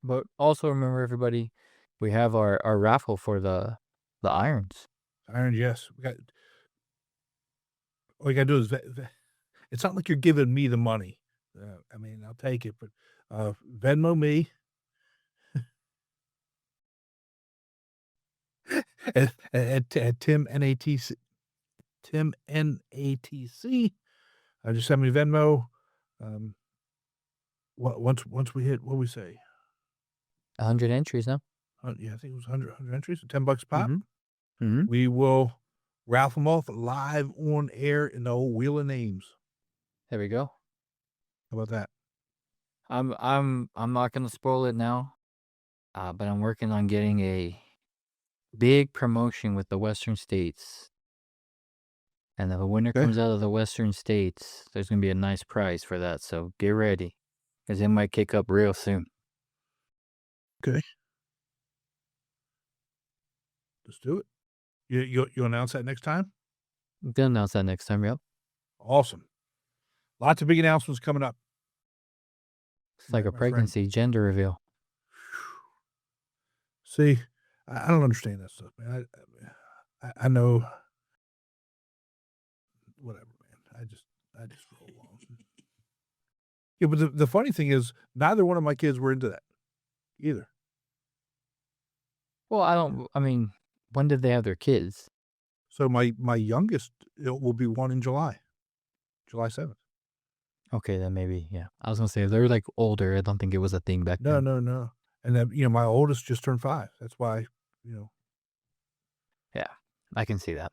But also remember, everybody, we have our raffle for the irons. Irons, yes. All you got to do is it's not like you're giving me the money. I mean, I'll take it, but Venmo me at Tim NATC. Tim NATC. Just send me Venmo. Once we hit, what we say? 100 entries now. Yeah, I think it was 100 entries, $10 pop. Mm-hmm. We will raffle them off live on air in the old Wheel of Names. There we go. How about that? I'm not gonna spoil it now, but I'm working on getting a big promotion with the Western States. And if a winner Okay. comes out of the Western States, there's gonna be a nice prize for that. So get ready, because it might kick up real soon. Okay. Let's do it. You announce that next time? I'm gonna announce that next time. Yep. Awesome. Lots of big announcements coming up. It's like a My friend. pregnancy gender reveal. See, I don't understand that stuff, man. I know. Whatever, man. I just roll along. Yeah, but the funny thing is, neither one of my kids were into that either. Well, I mean, when did they have their kids? So my youngest will be 1 in July 7th. Okay, then maybe, yeah. I was gonna say they're like older. I don't think it was a thing back then. No. And then my oldest just turned 5. That's why, Yeah, I can see that.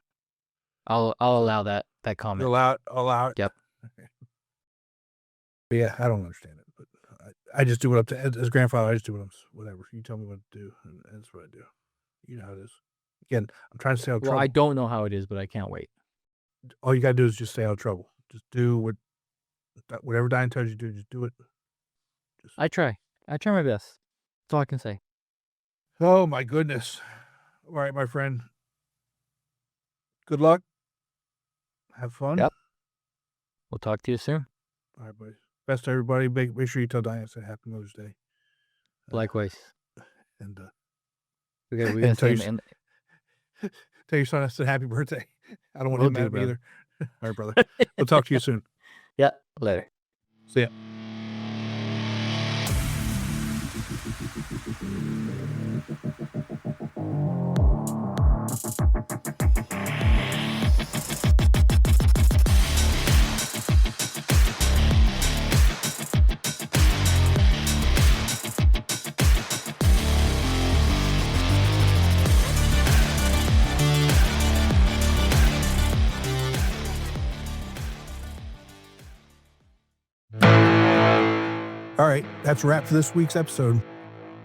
I'll allow that comment. allow it. Yep. But yeah, I don't understand it, but I just do what as grandfather. I just do whatever you tell me what to do, and that's what I do. You know how it is. Again, I'm trying to stay out of Well, trouble. I don't know how it is, but I can't wait. All you gotta do is just stay out of trouble. Just do whatever Diane tells you to do. Just do it. I try my best. That's all I can say. Oh my goodness! All right, my friend. Good luck. Have fun. Yep. We'll talk to you soon. All right, buddy. Best to everybody. Make sure you tell Diane I said Happy Mother's Day. Likewise. And We gotta and say tell your son I said Happy Birthday. I don't want Will him do, mad at me brother. either. All right, brother. We'll talk to you soon. Yeah, later. See ya. All right, that's a wrap for this week's episode.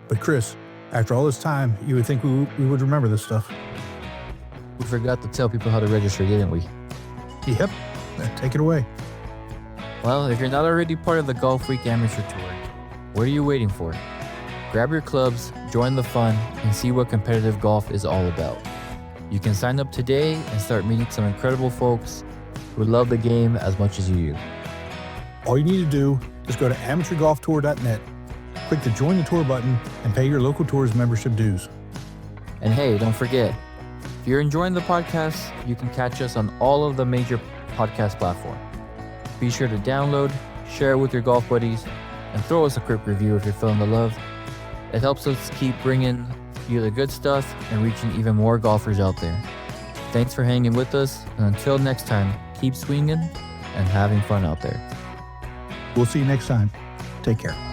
But Chris, after all this time, you would think we would remember this stuff. We forgot to tell people how to register, didn't we? Yep. Take it away. Well, if you're not already part of the Golfweek Amateur Tour, what are you waiting for? Grab your clubs, join the fun, and see what competitive golf is all about. You can sign up today and start meeting some incredible folks who love the game as much as you do. All you need to do is go to amateurgolftour.net, click the Join the Tour button, and pay your local tour's membership dues. And hey, don't forget, if you're enjoying the podcast, you can catch us on all of the major podcast platforms. Be sure to download, share it with your golf buddies, and throw us a quick review if you're feeling the love. It helps us keep bringing you the good stuff and reaching even more golfers out there. Thanks for hanging with us, and until next time, keep swinging and having fun out there. We'll see you next time. Take care.